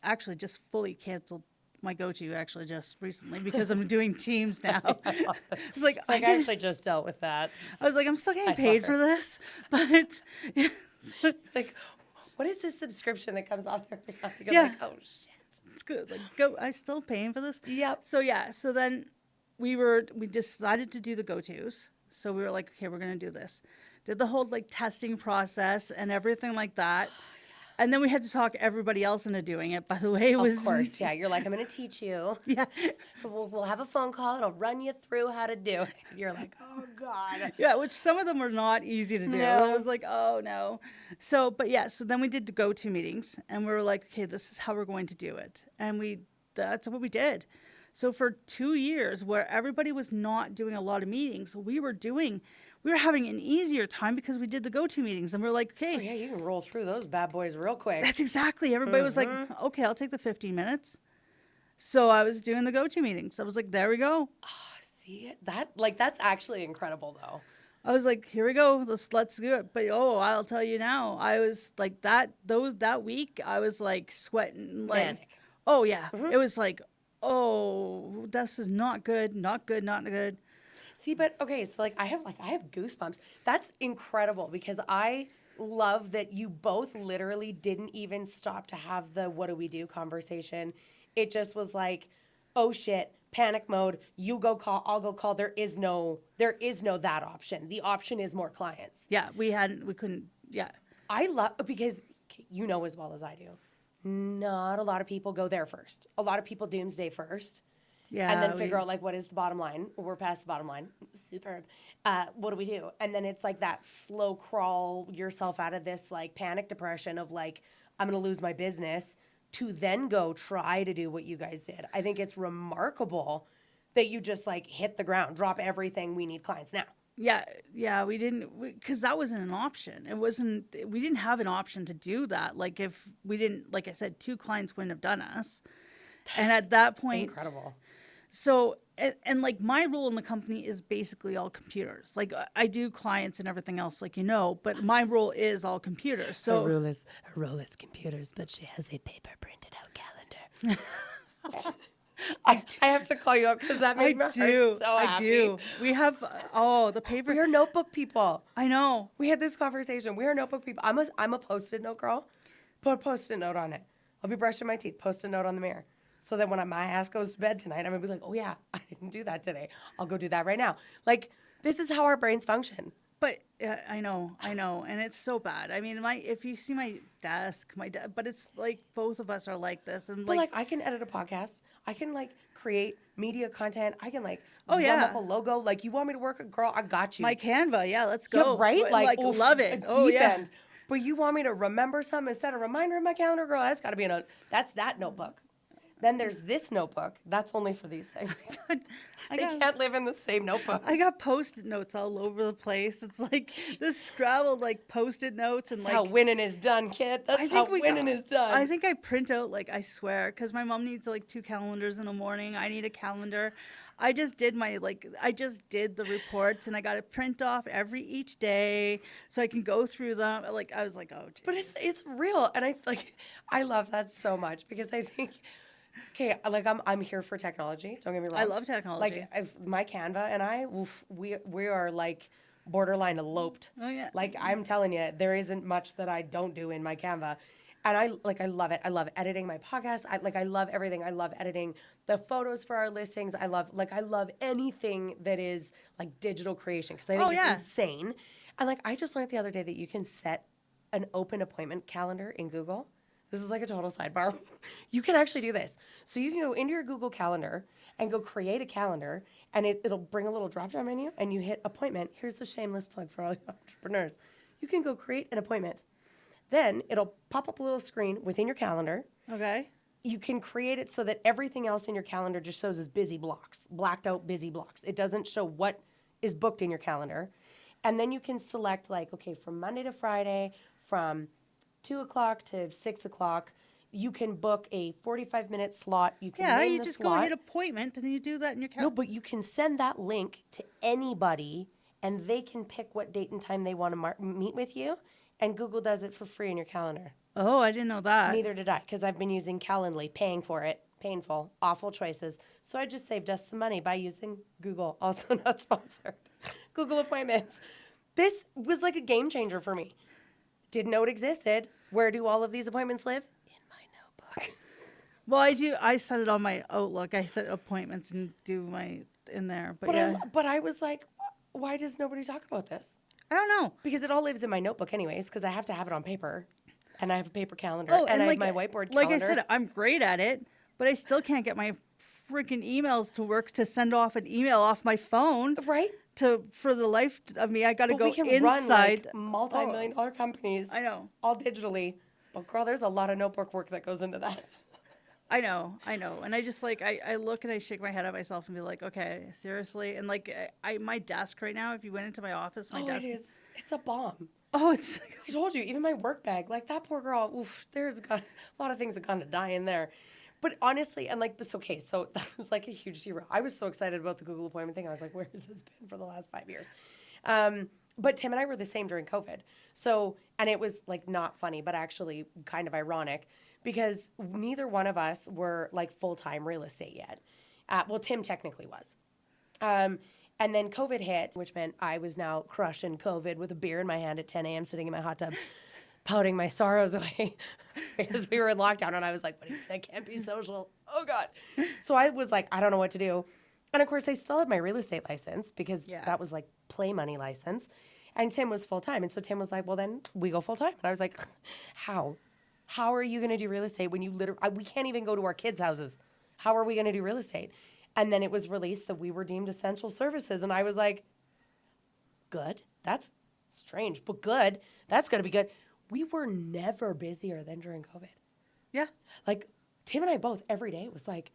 actually just fully canceled my go-to actually just recently because I'm doing Teams now. It's like I actually just dealt with that. I was like, I'm still getting paid for this, but like, what is this subscription that comes off every month? Yeah. Like, oh shit, it's good. Like, I'm still paying for this. Yep. So then we decided to do the go-tos. So we were like, okay, we're gonna do this. Did the whole like testing process and everything like that. And then we had to talk everybody else into doing it. By the way, it was. Of course, yeah. You're like, I'm going to teach you. Yeah. We'll have a phone call and I'll run you through how to do it. You're like, oh, God. Yeah, which some of them were not easy to do. No. I was like, oh, no. So then we did the go-to meetings. And we were like, okay, this is how we're going to do it. And that's what we did. So for 2 years where everybody was not doing a lot of meetings, we were having an easier time because we did the go-to meetings. And we're like, okay. Oh, yeah, you can roll through those bad boys real quick. That's exactly. Everybody was like, okay, I'll take the 15 minutes. So I was doing the go-to meetings. I was like, there we go. Oh, see, that's actually incredible, though. I was like, here we go. Let's do it. But I'll tell you now, I was like that week, I was like sweating. Like, Manic. Oh yeah. It was like, oh, this is not good, not good, not good. See, but okay, so I have goosebumps. That's incredible because I love that you both literally didn't even stop to have the what do we do conversation. It just was like, oh shit, panic mode. You go call, I'll go call. There is no that option. The option is more clients. Yeah, we couldn't. Yeah. I love because you know as well as I do, not a lot of people go there first. A lot of people doomsday first. Yeah. And then figure out what is the bottom line. We're past the bottom line. Superb. What do we do? And then it's like that slow crawl yourself out of this panic depression of I'm going to lose my business to then go try to do what you guys did. I think it's remarkable that you just hit the ground, drop everything. We need clients now. Yeah, we didn't, because that wasn't an option. We didn't have an option to do that. If we didn't, like I said, 2 clients wouldn't have done us. And at that point. Incredible. So, and my role in the company is basically all computers. I do clients and everything else, but my role is all computers. So Her role is computers, but she has a paper printed out calendar. I have to call you up because that made my heart so happy. I do. We have the paper. We are notebook people. I know. We had this conversation. We are notebook people. I'm a Post-it note girl. Put a Post-it note on it. I'll be brushing my teeth. Post-it note on the mirror. So that when my ass goes to bed tonight, I'm going to be like, oh, yeah, I didn't do that today. I'll go do that right now. This is how our brains function. But I know. And it's so bad. I mean, if you see my desk, but it's both of us are like this. And but I can edit a podcast. I can create media content. I can like Oh, drum yeah. up a logo. Like, you want me to work, girl? I got you. My Canva, yeah, let's Yeah, go. right? Like, oof, love a it. Oh, deep yeah. end. But you want me to remember something and set a reminder in my calendar, girl? That's got to be that's that notebook. Then there's this notebook. That's only for these things. I They got, can't live in the same notebook. I got Post-it notes all over the place. It's like this scrabbled like Post-it notes and That's how winning is done, kid. That's how winning is done. I think I print out like I swear because my mom needs like 2 calendars in the morning. I need a calendar. I just did the reports and I got to print off each day so I can go through them. Like I was like, oh, geez. But it's real, and I love that so much because I think, okay, like I'm here for technology. Don't get me wrong. I love technology. Like my Canva and I, oof, we are like borderline eloped. Oh, yeah. Like, I'm telling you, there isn't much that I don't do in my Canva. And I love it. I love editing my podcast. I love everything. I love editing the photos for our listings. I love anything that is like digital creation because I think it's insane. And like, I just learned the other day that you can set an open appointment calendar in Google. This is like a total sidebar. You can actually do this. So you can go into your Google Calendar and go create a calendar, and it'll bring a little drop-down menu, and you hit appointment. Here's the shameless plug for all you entrepreneurs. You can go create an appointment. Then it'll pop up a little screen within your calendar. Okay. You can create it so that everything else in your calendar just shows as busy blocks, blacked out busy blocks. It doesn't show what is booked in your calendar. And then you can select like, okay, from Monday to Friday, from 2 o'clock to 6 o'clock, you can book a 45-minute slot. You can name you the just slot. go hit appointment and you do that in your No, calendar. but you can send that link to anybody, and they can pick what date and time they want to meet with you, and Google does it for free in your calendar. Oh, I didn't know that. Neither did I, because I've been using Calendly, paying for it. Painful, awful choices. So I just saved us some money by using Google, also not sponsored. Google Appointments. This was like a game changer for me. Didn't know it existed. Where do all of these appointments live? In my notebook. Well, I set it on my Outlook. I set appointments and do my in there. But yeah, But I was like, why does nobody talk about this? I don't know. Because it all lives in my notebook anyways, because I have to have it on paper. And I have a paper calendar. Oh, and I like, have my whiteboard calendar. Like I said, I'm great at it, but I still can't get my freaking emails to work to send off an email off my phone. Right? For the life of me, I got to go we can inside. run like multi-million-dollar companies. I know. All digitally. But girl, there's a lot of notebook work that goes into that. I know. And I just like, I look and I shake my head at myself and be like, okay, seriously? And like, my desk right now, if you went into my office, my desk. It's a bomb. Oh, it's. I told you, even my work bag, like that poor girl, oof, there's a lot of things that gone to die in there. But honestly, and like, it's okay. So that was like a huge derail. I was so excited about the Google appointment thing. I was like, where has this been for the last 5 years? But Tim and I were the same during COVID. So, and it was like not funny, but actually kind of ironic because neither one of us were like full-time real estate yet. Well, Tim technically was. And then COVID hit, which meant I was now crushing COVID with a beer in my hand at 10 a.m. sitting in my hot tub, pouting my sorrows away because we were in lockdown. And I was like, what do you mean I can't be social? Oh, God. So I was like, I don't know what to do. And, of course, I still had my real estate license because that was like play money license. And Tim was full-time. And so Tim was like, well, then we go full-time. And I was like, how? How are you going to do real estate when you literally, we can't even go to our kids' houses. How are we going to do real estate? And then it was released that we were deemed essential services. And I was like, good. That's strange, but good. That's going to be good. We were never busier than during COVID. Yeah. Like, Tim and I both, every day, it was like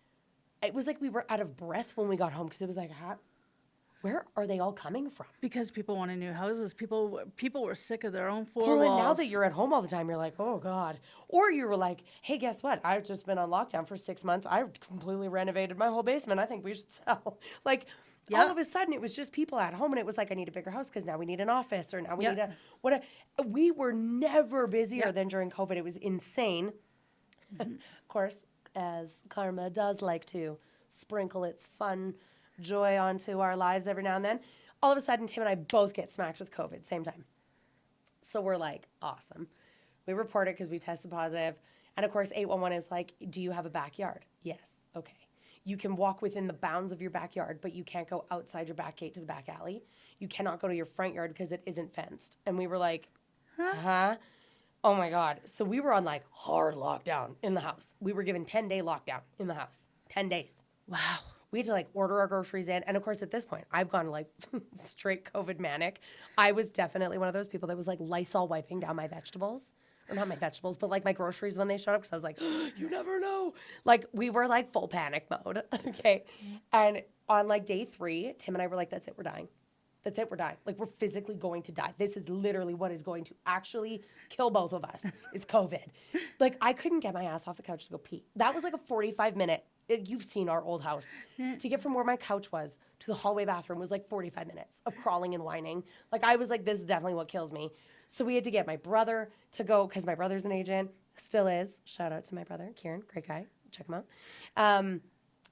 we were out of breath when we got home because it was like, where are they all coming from? Because people wanted new houses. People were sick of their own four Well, walls. and now that you're at home all the time, you're like, oh, God. Or you were like, hey, guess what? I've just been on lockdown for 6 months. I completely renovated my whole basement. I think we should sell. Like, all of a sudden, it was just people at home. And it was like, I need a bigger house because now we need an office or now we need we were never busier than during COVID. It was insane. Of course, as karma does like to sprinkle its fun joy onto our lives every now and then, all of a sudden, Tim and I both get smacked with COVID same time. So we're like, awesome. We report it because we tested positive. And of course, 811 is like, do you have a backyard? Yes. Okay. You can walk within the bounds of your backyard, but you can't go outside your back gate to the back alley. You cannot go to your front yard because it isn't fenced. And we were like, huh? Oh my God. So we were on like hard lockdown in the house. We were given 10-day lockdown in the house. 10 days. Wow. We had to like order our groceries in. And of course, at this point, I've gone like straight COVID manic. I was definitely one of those people that was like Lysol wiping down my vegetables. Or not my vegetables, but like my groceries when they showed up. Because I was like, you never know. Like we were like full panic mode. Okay. And on like day 3, Tim and I were like, that's it, we're dying. That's it, we're dying. Like we're physically going to die. This is literally what is going to actually kill both of us is COVID. Like I couldn't get my ass off the couch to go pee. That was like a 45-minute, you've seen our old house. To get from where my couch was to the hallway bathroom was like 45 minutes of crawling and whining. Like I was like, this is definitely what kills me. So we had to get my brother to go, because my brother's an agent, still is. Shout out to my brother, Kieran, great guy. Check him out.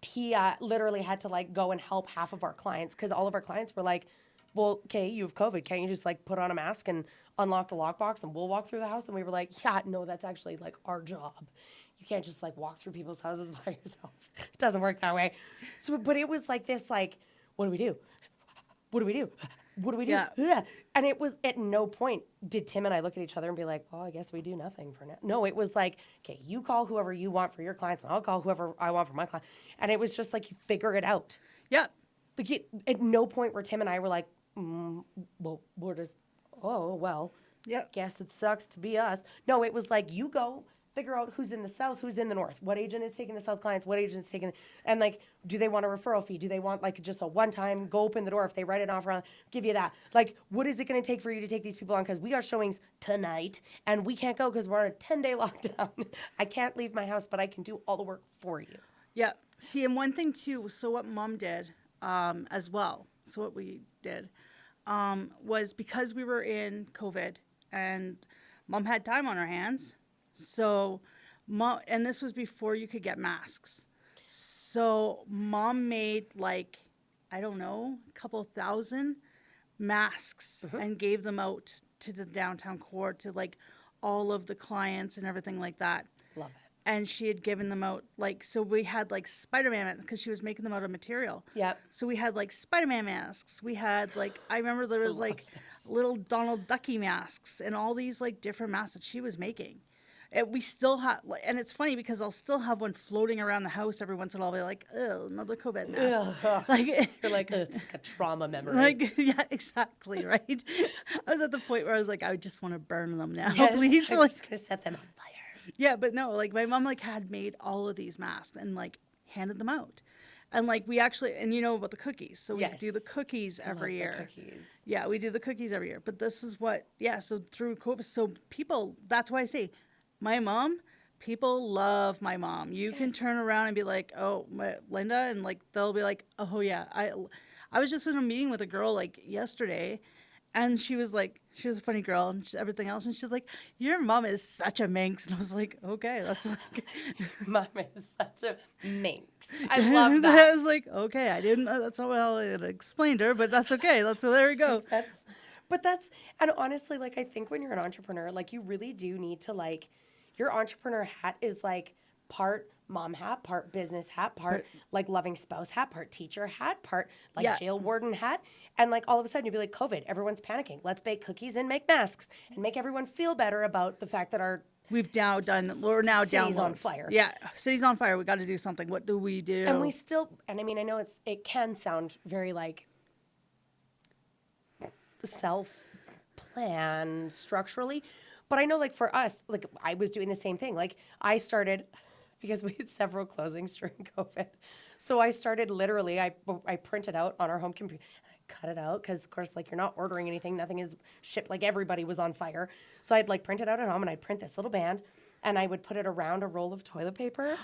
He literally had to like go and help half of our clients because all of our clients were like, well, okay, you have COVID. Can't you just like put on a mask and unlock the lockbox and we'll walk through the house? And we were like, yeah, no, that's actually like our job. You can't just like walk through people's houses by yourself. It doesn't work that way. So, but it was like this, like, what do we do? What do we do? What do we do? Yeah. And it was at no point did Tim and I look at each other and be like, well, I guess we do nothing for now. No, it was like, okay, you call whoever you want for your clients and I'll call whoever I want for my client. And it was just like, you figure it out. Yeah. Like at no point where Tim and I were like, well, we're just, oh, well, Yep. guess it sucks to be us. No, it was like, you go figure out who's in the south, who's in the north, what agent is taking the south clients, what agent is taking, and like, do they want a referral fee? Do they want like just a one-time go open the door? If they write an offer on, give you that. Like, what is it going to take for you to take these people on? Because we are showings tonight and we can't go because we're on a 10-day lockdown. I can't leave my house, but I can do all the work for you. Yeah. See, and one thing too, so what Mom did as well, so what we did was because we were in COVID and Mom had time on her hands. So Mom, and this was before you could get masks. So Mom made like, I don't know, a couple thousand masks and gave them out to the downtown core, to like all of the clients and everything like that. Love it. And she had given them out, like, so we had like Spider-Man, because she was making them out of material. Yep. So we had like Spider-Man masks. We had like, I remember there was like little Donald Ducky masks and all these like different masks that she was making. And we still have, and it's funny because I'll still have one floating around the house every once in a while. I'll be like, oh, another COVID mask. Like, You're like, it's like a trauma memory. like, yeah, exactly, right? I was at the point where I was like, I just want to burn them now, Yes, please. I'm Like, just going to set them on fire. yeah, but no, like my mom like had made all of these masks and like handed them out. And like we actually, and you know about the cookies. So we Yes. do the cookies every Love year. the cookies. Yeah, we do the cookies every year. But this is what, yeah, so through COVID, so people, that's why I say my mom, people love my mom. You can turn around and be like, oh, Linda, and like they'll be like, oh yeah. I was just in a meeting with a girl like yesterday, and she was like, she was a funny girl and everything else. And she's like, your mom is such a minx. And I was like, okay, that's like. Mom is such a minx. I love that. I was like, okay, I didn't, that's not how I explained her, but that's okay. So there we go. And honestly, like, I think when you're an entrepreneur, like, you really do need to, like, your entrepreneur hat is like part mom hat, part business hat, part like loving spouse hat, part teacher hat, part like jail warden hat. And like all of a sudden you'd be like, COVID, everyone's panicking. Let's bake cookies and make masks and make everyone feel better about the fact that we're now city's down on fire. Yeah, city's on fire. We got to do something. What do we do? And we still, and I mean, I know it can sound very like self-planned structurally, but I know like for us, like I was doing the same thing. Like I started, because we had several closings during COVID. So I started literally, I printed out on our home computer, I cut it out because of course like you're not ordering anything, nothing is shipped, like everybody was on fire. So I'd like print it out at home and I'd print this little band and I would put it around a roll of toilet paper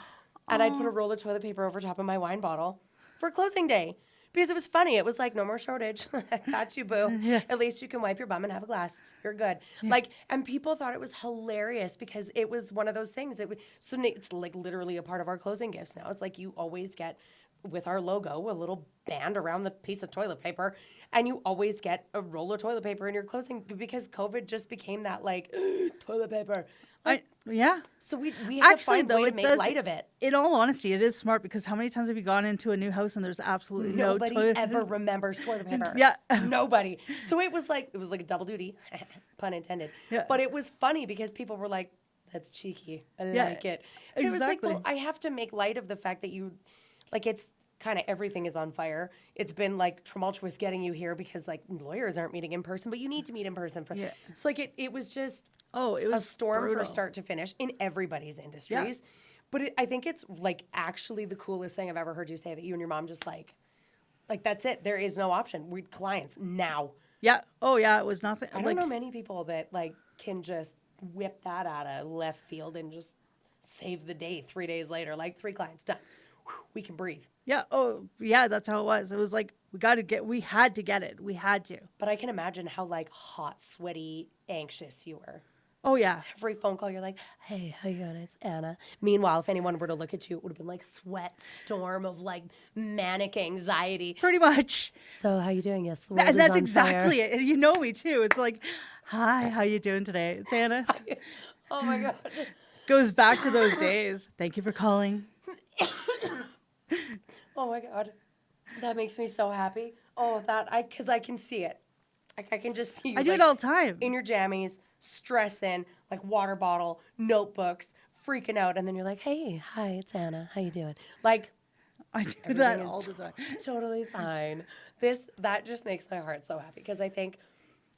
and I'd put a roll of toilet paper over top of my wine bottle for closing day. Because it was funny. It was like, no more shortage. Got you, boo. Yeah. At least you can wipe your bum and have a glass. You're good. Yeah. Like, and people thought it was hilarious because it was one of those things. So it's like literally a part of our closing gifts now. It's like you always get, with our logo, a little band around the piece of toilet paper. And you always get a roll of toilet paper in your closing because COVID just became that like, toilet paper. Like, yeah. So we have to find a way to make light of it. In all honesty, it is smart because how many times have you gone into a new house and there's absolutely nobody no toilet ever remembers toilet paper. Yeah. Nobody. So it was like a double duty, pun intended. Yeah. But it was funny because people were like, that's cheeky. I like it. And Exactly. it was like, well, I have to make light of the fact that you, like it's kind of everything is on fire. It's been like tumultuous getting you here because like lawyers aren't meeting in person, but you need to meet in person. Yeah. It's like it was just it a was storm brutal. from start to finish in everybody's industries. But I think it's like actually the coolest thing I've ever heard you say, that you and your mom just like that's it. There is no option. We clients now. Yeah. Oh yeah, it was nothing. I don't know many people that like can just whip that out of left field and just save the day 3 days later. Like 3 clients done. Whew, we can breathe. Yeah. Oh yeah, that's how it was. It was like we had to get it. We had to. But I can imagine how like hot, sweaty, anxious you were. Oh yeah. Every phone call, you're like, hey, how you doing? It's Anna. Meanwhile, if anyone were to look at you, it would have been like sweat storm of like manic anxiety. Pretty much. So how you doing? Yes, the world And is that's on exactly fire. it. And you know me too. It's like, hi, how you doing today? It's Anna. Oh my God. Goes back to those days. Thank you for calling. Oh my God. That makes me so happy. Oh, because I can see it. Like I can just see you. I do like, it all the time. in your jammies, stressing, like water bottle, notebooks, freaking out, and then you're like, "Hey, hi, it's Anna. How you doing?" Like, I do everything that is all the time. totally fine. That just makes my heart so happy because I think,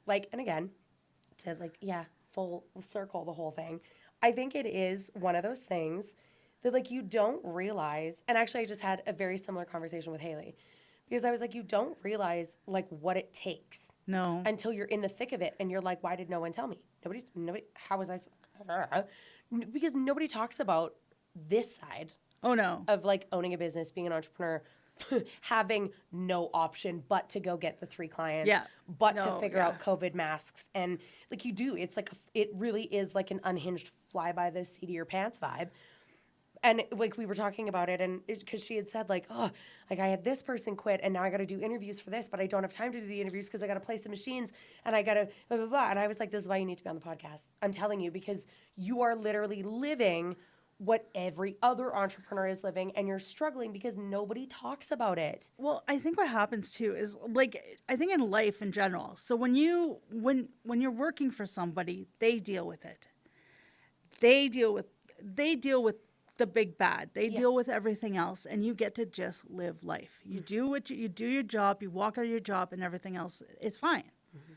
like, and again, to like, full circle the whole thing. I think it is one of those things that like you don't realize. And actually, I just had a very similar conversation with Haley because I was like, you don't realize like what it takes No. until you're in the thick of it and you're like, why did no one tell me? Nobody, how was I? Because nobody talks about this side Oh no. of like owning a business, being an entrepreneur, having no option but to go get the 3 clients, Yeah. but to No, figure out COVID masks. And like you do, it's like, it really is like an unhinged fly by the seat of your pants vibe. And like we were talking about it, and because she had said like, oh, like I had this person quit, and now I got to do interviews for this, but I don't have time to do the interviews because I got to place the machines, and I got to blah blah blah. And I was like, this is why you need to be on the podcast. I'm telling you, because you are literally living what every other entrepreneur is living, and you're struggling because nobody talks about it. Well, I think what happens too is like I think in life in general. So when you're working for somebody, they deal with it. They deal with the big bad. They deal with everything else, and you get to just live life. You do you do your job, you walk out of your job, and everything else is fine. Mm-hmm.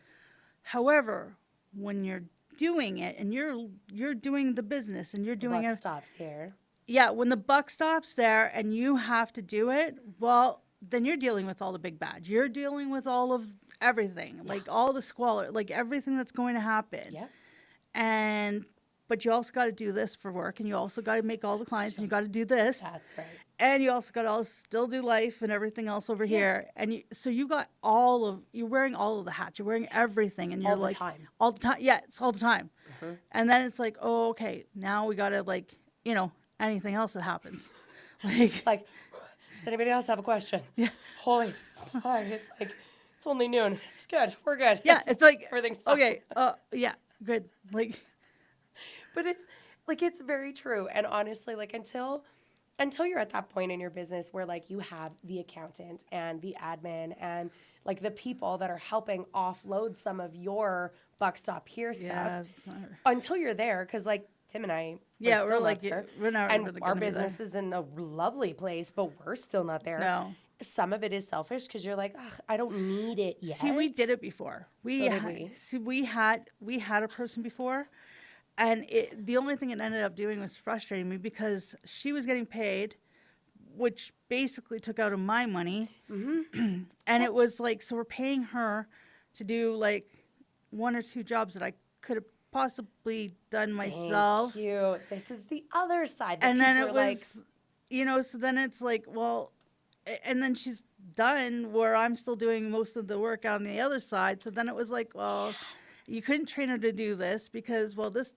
However, when you're doing it and you're doing the business and you're doing Buck it, stops here. yeah, when the buck stops there and you have to do it, well, then you're dealing with all the big bad. You're dealing with all of everything, like all the squalor, like everything that's going to happen. Yeah. But you also got to do this for work, and you also got to make all the clients, and you got to do this. That's right. And you also got to still do life and everything else over here. And you're wearing all of the hats. You're wearing everything, and you're All the like time. all the time. Yeah, it's all the time. Mm-hmm. And then it's like, oh, okay, now we got to like, anything else that happens, like Like, does anybody else have a question? Yeah. Holy fuck, it's like, it's only noon. It's good. We're good. yeah, it's like everything's fine. okay. Yeah, good. Like. But it's like, it's very true. And honestly, like until you're at that point in your business where like you have the accountant and the admin and like the people that are helping offload some of your buck stop here stuff, until you're there, because like Tim and I, we're like, we're not and really our gonna be there. business is in a lovely place, but we're still not there. No. Some of it is selfish because you're like, I don't need it yet. See, we did it before. We had a person before, and the only thing it ended up doing was frustrating me because she was getting paid, which basically took out of my money, and it was like, so we're paying her to do like 1 or 2 jobs that I could have possibly done myself. Thank you. This is the other side. And then it was, so then it's like, well, and then she's done where I'm still doing most of the work on the other side. So then it was like, well, you couldn't train her to do this because, well, this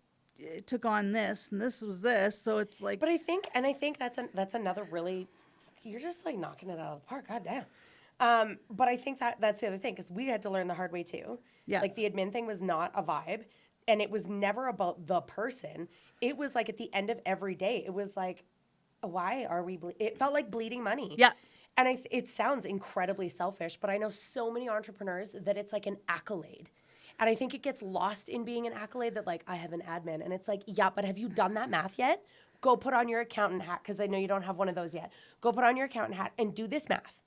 took on this and this was this. So it's like, but I think that's another really, you're just like knocking it out of the park. God damn. But I think that's the other thing, because we had to learn the hard way too. Yeah. Like the admin thing was not a vibe, and it was never about the person. It was like at the end of every day, it was like, why are we, it felt like bleeding money. Yeah. And it sounds incredibly selfish, but I know so many entrepreneurs that it's like an accolade. And I think it gets lost in being an accolade that like, I have an admin. And it's like, yeah, but have you done that math yet? Go put on your accountant hat, because I know you don't have one of those yet. Go put on your accountant hat and do this math.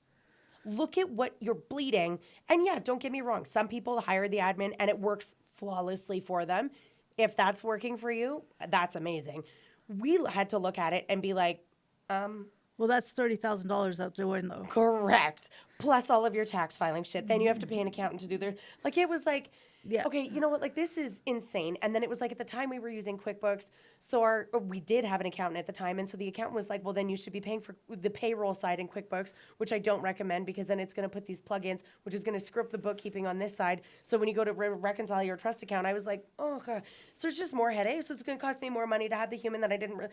Look at what you're bleeding. And yeah, don't get me wrong. Some people hire the admin and it works flawlessly for them. If that's working for you, that's amazing. We had to look at it and be like, Well, that's $30,000 out the window. correct. Plus all of your tax filing shit. Then you have to pay an accountant to do their, like, it was like, Yeah. okay, you know what? Like, this is insane. And then it was like, at the time we were using QuickBooks. So we did have an accountant at the time. And so the accountant was like, well, then you should be paying for the payroll side in QuickBooks, which I don't recommend, because then it's going to put these plugins, which is going to script the bookkeeping on this side. So when you go to reconcile your trust account, I was like, oh, God. So it's just more headaches. So it's going to cost me more money to have the human that I didn't really.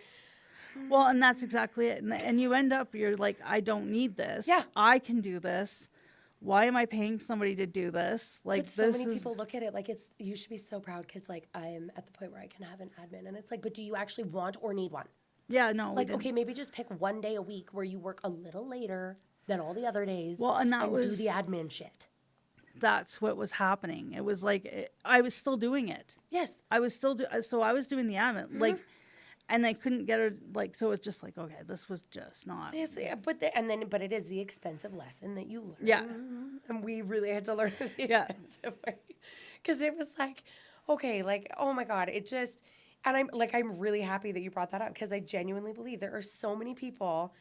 Well, and that's exactly it. And you end up, you're like, I don't need this. Yeah. I can do this. Why am I paying somebody to do this? Like, But so this many is, people look at it like you should be so proud, because like I'm at the point where I can have an admin, and it's like, but do you actually want or need one? yeah, no. we Like, didn't. okay, maybe just pick one day a week where you work a little later than all the other days. Well, and that do was- the admin shit. That's what was happening. It was like, I was still doing it. Yes. I was still, so I was doing the admin. Like, and I couldn't get her, like, so it's just like, okay, this was just not. Yes, yeah, but it is the expensive lesson that you learn. Yeah. And we really had to learn the Yeah. expensive way. Because it was like, okay, like, oh my God, it just, and I'm really happy that you brought that up, because I genuinely believe there are so many people,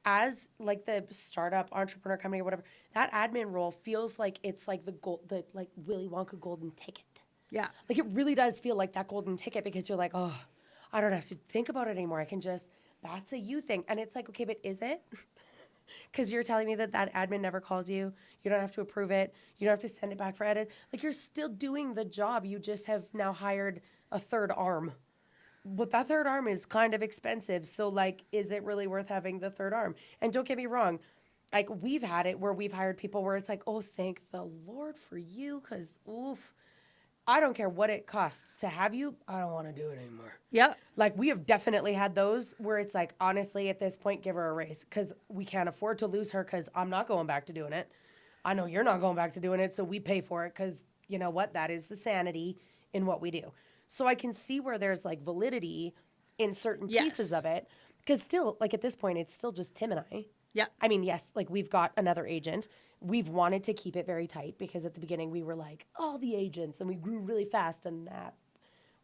as like the startup entrepreneur company or whatever, that admin role feels like it's like the like Willy Wonka golden ticket. Yeah. Like, it really does feel like that golden ticket, because you're like, oh, I don't have to think about it anymore. I can just, that's a you thing. And it's like, okay, but is it? Because you're telling me that admin never calls you. You don't have to approve it. You don't have to send it back for edit. Like, you're still doing the job. You just have now hired a third arm. But that third arm is kind of expensive. So, like, is it really worth having the third arm? And don't get me wrong. Like, we've had it where we've hired people where it's like, oh, thank the Lord for you, because, oof, I don't care what it costs to have you. I don't want to do it anymore. Yeah. Like, we have definitely had those where it's like, honestly, at this point, give her a raise, because we can't afford to lose her, because I'm not going back to doing it. I know you're not going back to doing it, so we pay for it, because you know what? That is the sanity in what we do. So I can see where there's like validity in certain pieces Yes. of it, because still, like, at this point, it's still just Tim and I. Yeah. I mean, yes, like, we've got another agent. We've wanted to keep it very tight, because at the beginning we were like, all the agents, and we grew really fast, and that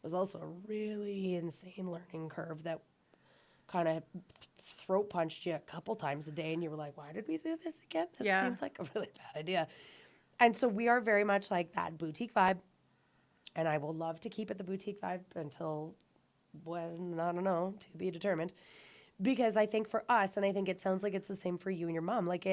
was also a really insane learning curve that kind of throat punched you a couple times a day, and you were like, why did we do this again? This Yeah. seems like a really bad idea. And so we are very much like that boutique vibe, and I will love to keep it the boutique vibe until, when, I don't know, to be determined. Because I think for us, and I think it sounds like it's the same for you and your mom, like,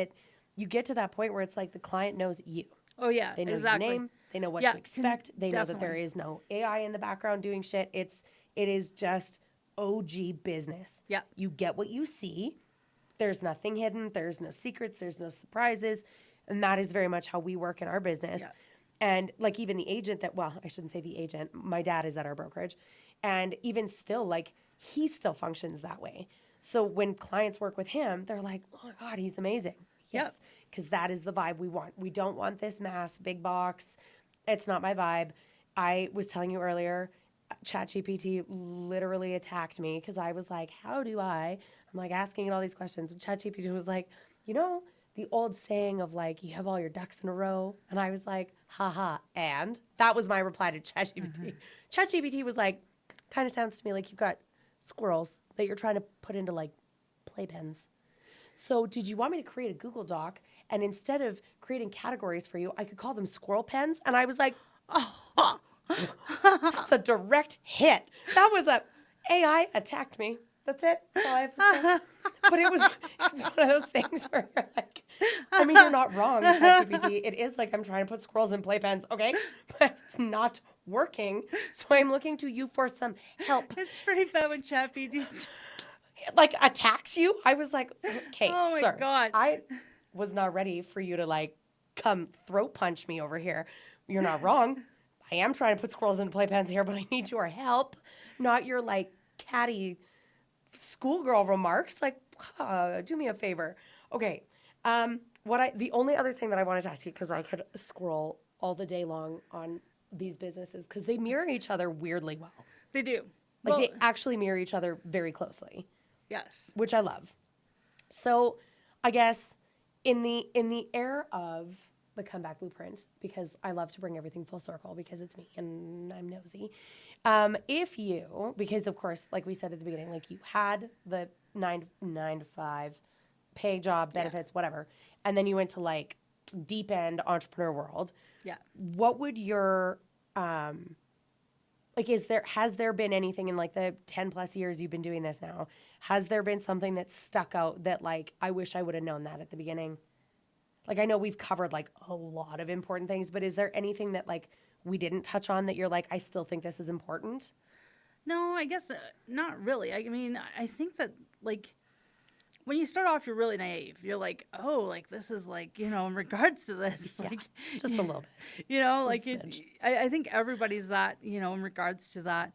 you get to that point where it's like the client knows you. Oh, yeah. They know exactly. your name. They know what Yeah, to expect. They know that there definitely. is no AI in the background doing shit. It is just OG business. Yeah. You get what you see. There's nothing hidden. There's no secrets. There's no surprises. And that is very much how we work in our business. Yeah. And like, even the agent I shouldn't say the agent. My dad is at our brokerage. And even still, like, he still functions that way. So when clients work with him, they're like, oh my God, he's amazing. Yes, because that is the vibe we want. We don't want this mass, big box. It's not my vibe. I was telling you earlier, ChatGPT literally attacked me, because I was like, I'm like asking it all these questions. And ChatGPT was like, you know, the old saying of like, you have all your ducks in a row. And I was like, haha. And that was my reply to ChatGPT. ChatGPT was like, kind of sounds to me like you've got squirrels that you're trying to put into like playpens. So did you want me to create a Google Doc, and instead of creating categories for you, I could call them squirrel pens? And I was like, oh, that's a direct hit. That was AI attacked me. That's it. That's all I have to say. But it's one of those things where you're like, I mean, you're not wrong, ChatGPT. It is like I'm trying to put squirrels in playpens, okay? But it's not working. So I'm looking to you for some help. It's pretty bad when ChatGPT. Like, attacks you. I was like, okay, Oh my sir, God. I was not ready for you to like come throat punch me over here. You're not wrong. I am trying to put squirrels in playpens here, but I need your help, not your like catty schoolgirl remarks. Like, do me a favor. Okay. The only other thing that I wanted to ask you, because I could scroll all the day long on these businesses, because they mirror each other weirdly well. They do. Like Well, they actually mirror each other very closely, yes. which I love. So I guess in the era of the comeback blueprint, because I love to bring everything full circle because it's me and I'm nosy. If you, because of course, like we said at the beginning, like you had the nine to five pay job, benefits, whatever, and then you went to like deep end entrepreneur world. Yeah. What would your like has there been anything in like the 10 plus years you've been doing this now? Has there been something that stuck out that like I wish I would have known that at the beginning? Like I know we've covered like a lot of important things, but is there anything that like we didn't touch on that you're like I still think this is important? No, I guess not really. I mean, I think that like when you start off, you're really naive. You're like, oh, like this is like, in regards to this, Yeah, like, just a little bit. like Just a smidge. I think everybody's that, in regards to that.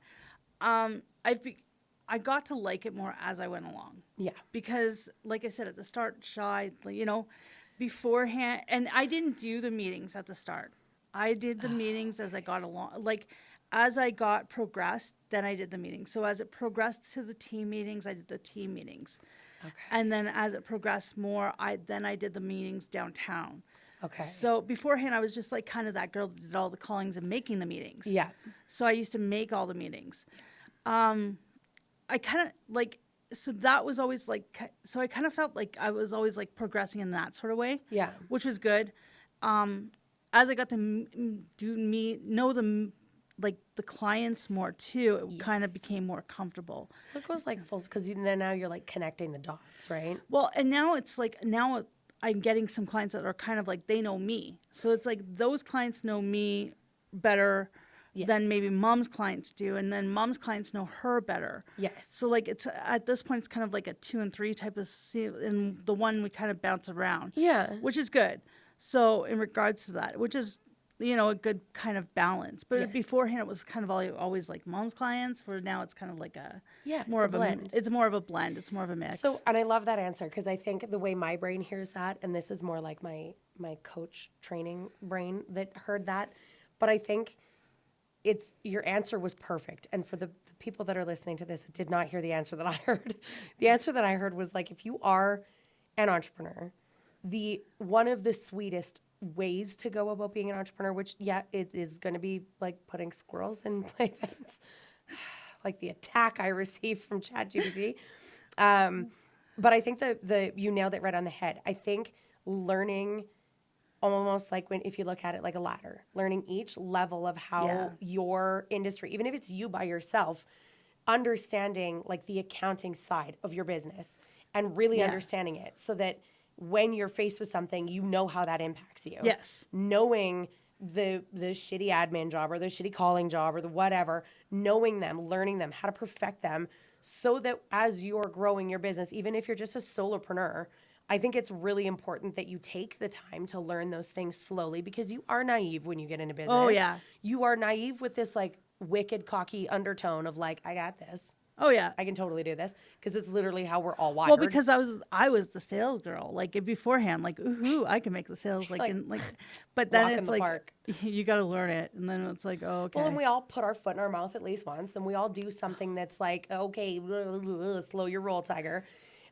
I got to like it more as I went along Yeah. because, like I said at the start, shy, like, beforehand, and I didn't do the meetings at the start. I did the meetings as I got along, like as I got progressed, then I did the meetings. So as it progressed to the team meetings, I did the team meetings. Okay. And then as it progressed more, I did the meetings downtown. Okay. So beforehand, I was just like kind of that girl that did all the callings and making the meetings. Yeah. So I used to make all the meetings. I kind of like, so that was always like, so I kind of felt like I was always like progressing in that sort of way. Yeah. Which was good. As I got to know them, like the clients more too, it kind of became more comfortable. It goes like full because now you're like connecting the dots, right? Well, and now it's like now I'm getting some clients that are kind of like they know me, so it's like those clients know me better than maybe mom's clients do, and then mom's clients know her better. Yes. So like it's at this point it's kind of like a 2 and 3 type of and the one we kind of bounce around. Yeah. Which is good. So in regards to that, which is a good kind of balance. But beforehand, it was kind of always like mom's clients. Where now it's kind of like more of a blend. It's more of a blend. It's more of a mix. So, and I love that answer because I think the way my brain hears that, and this is more like my coach training brain that heard that, but I think your answer was perfect. And for the people that are listening to this, did not hear the answer that I heard. The answer that I heard was like, if you are an entrepreneur, one of the sweetest ways to go about being an entrepreneur, which it is going to be like putting squirrels in playpens, like the attack I received from ChatGPT. But I think you nailed it right on the head. I think learning almost like if you look at it like a ladder, learning each level of how your industry, even if it's you by yourself, understanding like the accounting side of your business and really understanding it so that when you're faced with something, you know how that impacts you. Yes. Knowing the shitty admin job or the shitty calling job or the whatever, knowing them, learning them, how to perfect them so that as you're growing your business, even if you're just a solopreneur, I think it's really important that you take the time to learn those things slowly because you are naive when you get into business. Oh, yeah. You are naive with this like wicked cocky undertone of like, I got this. Oh yeah, I can totally do this because it's literally how we're all wired. well, because I was the sales girl, like beforehand, like ooh, I can make the sales, Like, but then walk in it's the like park. you got to learn it, and then it's like oh, okay. Well, and we all put our foot in our mouth at least once, and we all do something that's like, okay, slow your roll, tiger.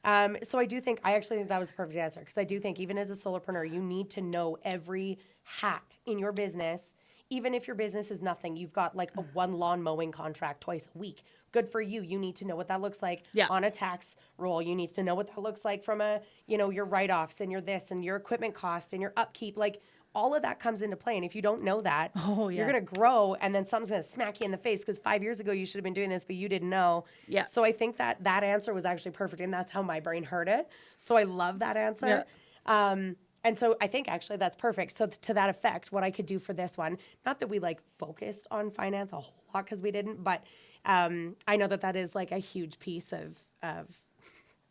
So I actually think that was the perfect answer because I do think even as a solopreneur, you need to know every hat in your business. Even if your business is nothing, you've got like a one lawn mowing contract twice a week. Good for you. You need to know what that looks like on a tax roll. You need to know what that looks like from your write-offs and your this and your equipment cost and your upkeep. Like all of that comes into play. And if you don't know that, you're going to grow and then something's going to smack you in the face because 5 years ago you should have been doing this, but you didn't know. Yeah. So I think that answer was actually perfect. And that's how my brain heard it. So I love that answer. Yeah. And so I think actually that's perfect. So to that effect, what I could do for this one, not that we like focused on finance a whole lot because we didn't, but I know that is like a huge piece of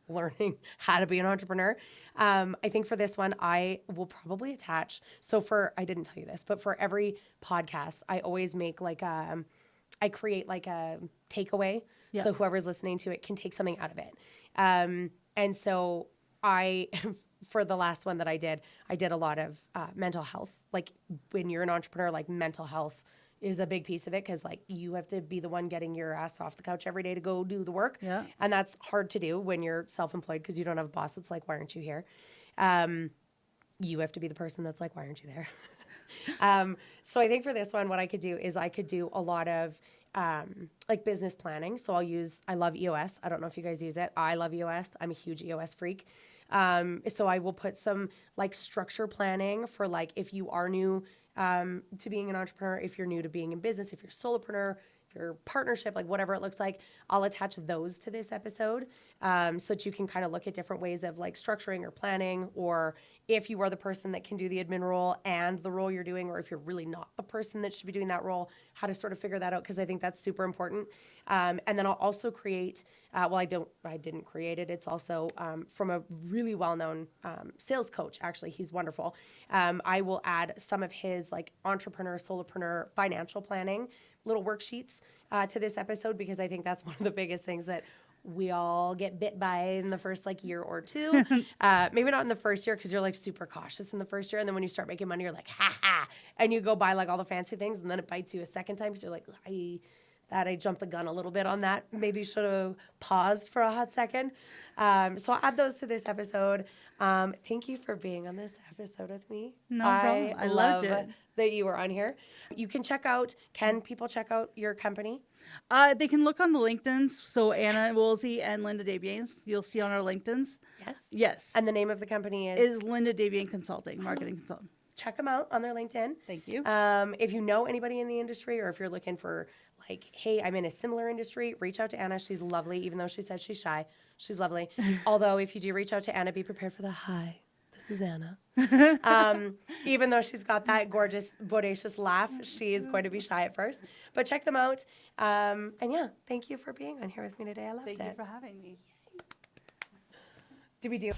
learning how to be an entrepreneur. I think for this one, I will probably attach. So I didn't tell you this, but for every podcast, I always make I create like a takeaway. Yeah. So whoever's listening to it can take something out of it. And so for the last one that I did a lot of mental health. Like when you're an entrepreneur, like mental health is a big piece of it because like you have to be the one getting your ass off the couch every day to go do the work. Yeah. And that's hard to do when you're self-employed because you don't have a boss that's like, why aren't you here? You have to be the person that's like, why aren't you there? So I think for this one, what I could do is I could do a lot of like business planning. So I love EOS. I don't know if you guys use it. I love EOS. I'm a huge EOS freak. So I will put some like structure planning for like if you are new to being an entrepreneur, if you're new to being in business, if you're a solopreneur, if you're partnership, like whatever it looks like, I'll attach those to this episode so that you can kind of look at different ways of like structuring or planning, or if you are the person that can do the admin role and the role you're doing, or if you're really not the person that should be doing that role, how to sort of figure that out, because I think that's super important. And then I'll also create, I didn't create it. It's also from a really well-known sales coach. Actually, he's wonderful. I will add some of his like entrepreneur, solopreneur financial planning little worksheets to this episode, because I think that's one of the biggest things that we all get bit by in the first like year or two. Maybe not in the first year because you're like super cautious in the first year. And then when you start making money, you're like, ha ha. And you go buy like all the fancy things, and then it bites you a second time because you're like, I jumped the gun a little bit on that. Maybe should have paused for a hot second. So I'll add those to this episode. Thank you for being on this episode with me. No problem. I loved it. That you were on here. Can people check out your company? They can look on the LinkedIn's. So Anna Woolsey and Linda Davians, you'll see on our LinkedIn's. Yes. Yes. And the name of the company Is Linda Davian Consulting, marketing consultant. Check them out on their LinkedIn. Thank you. If you know anybody in the industry, or if you're looking for like, hey, I'm in a similar industry, reach out to Anna. She's lovely, even though she said she's shy. She's lovely. Although if you do reach out to Anna, be prepared for the hi. This is Anna. Even though she's got that gorgeous, bodacious laugh, she is going to be shy at first. But check them out. And yeah, thank you for being on here with me today. I loved it. Thank you for having me. Did we do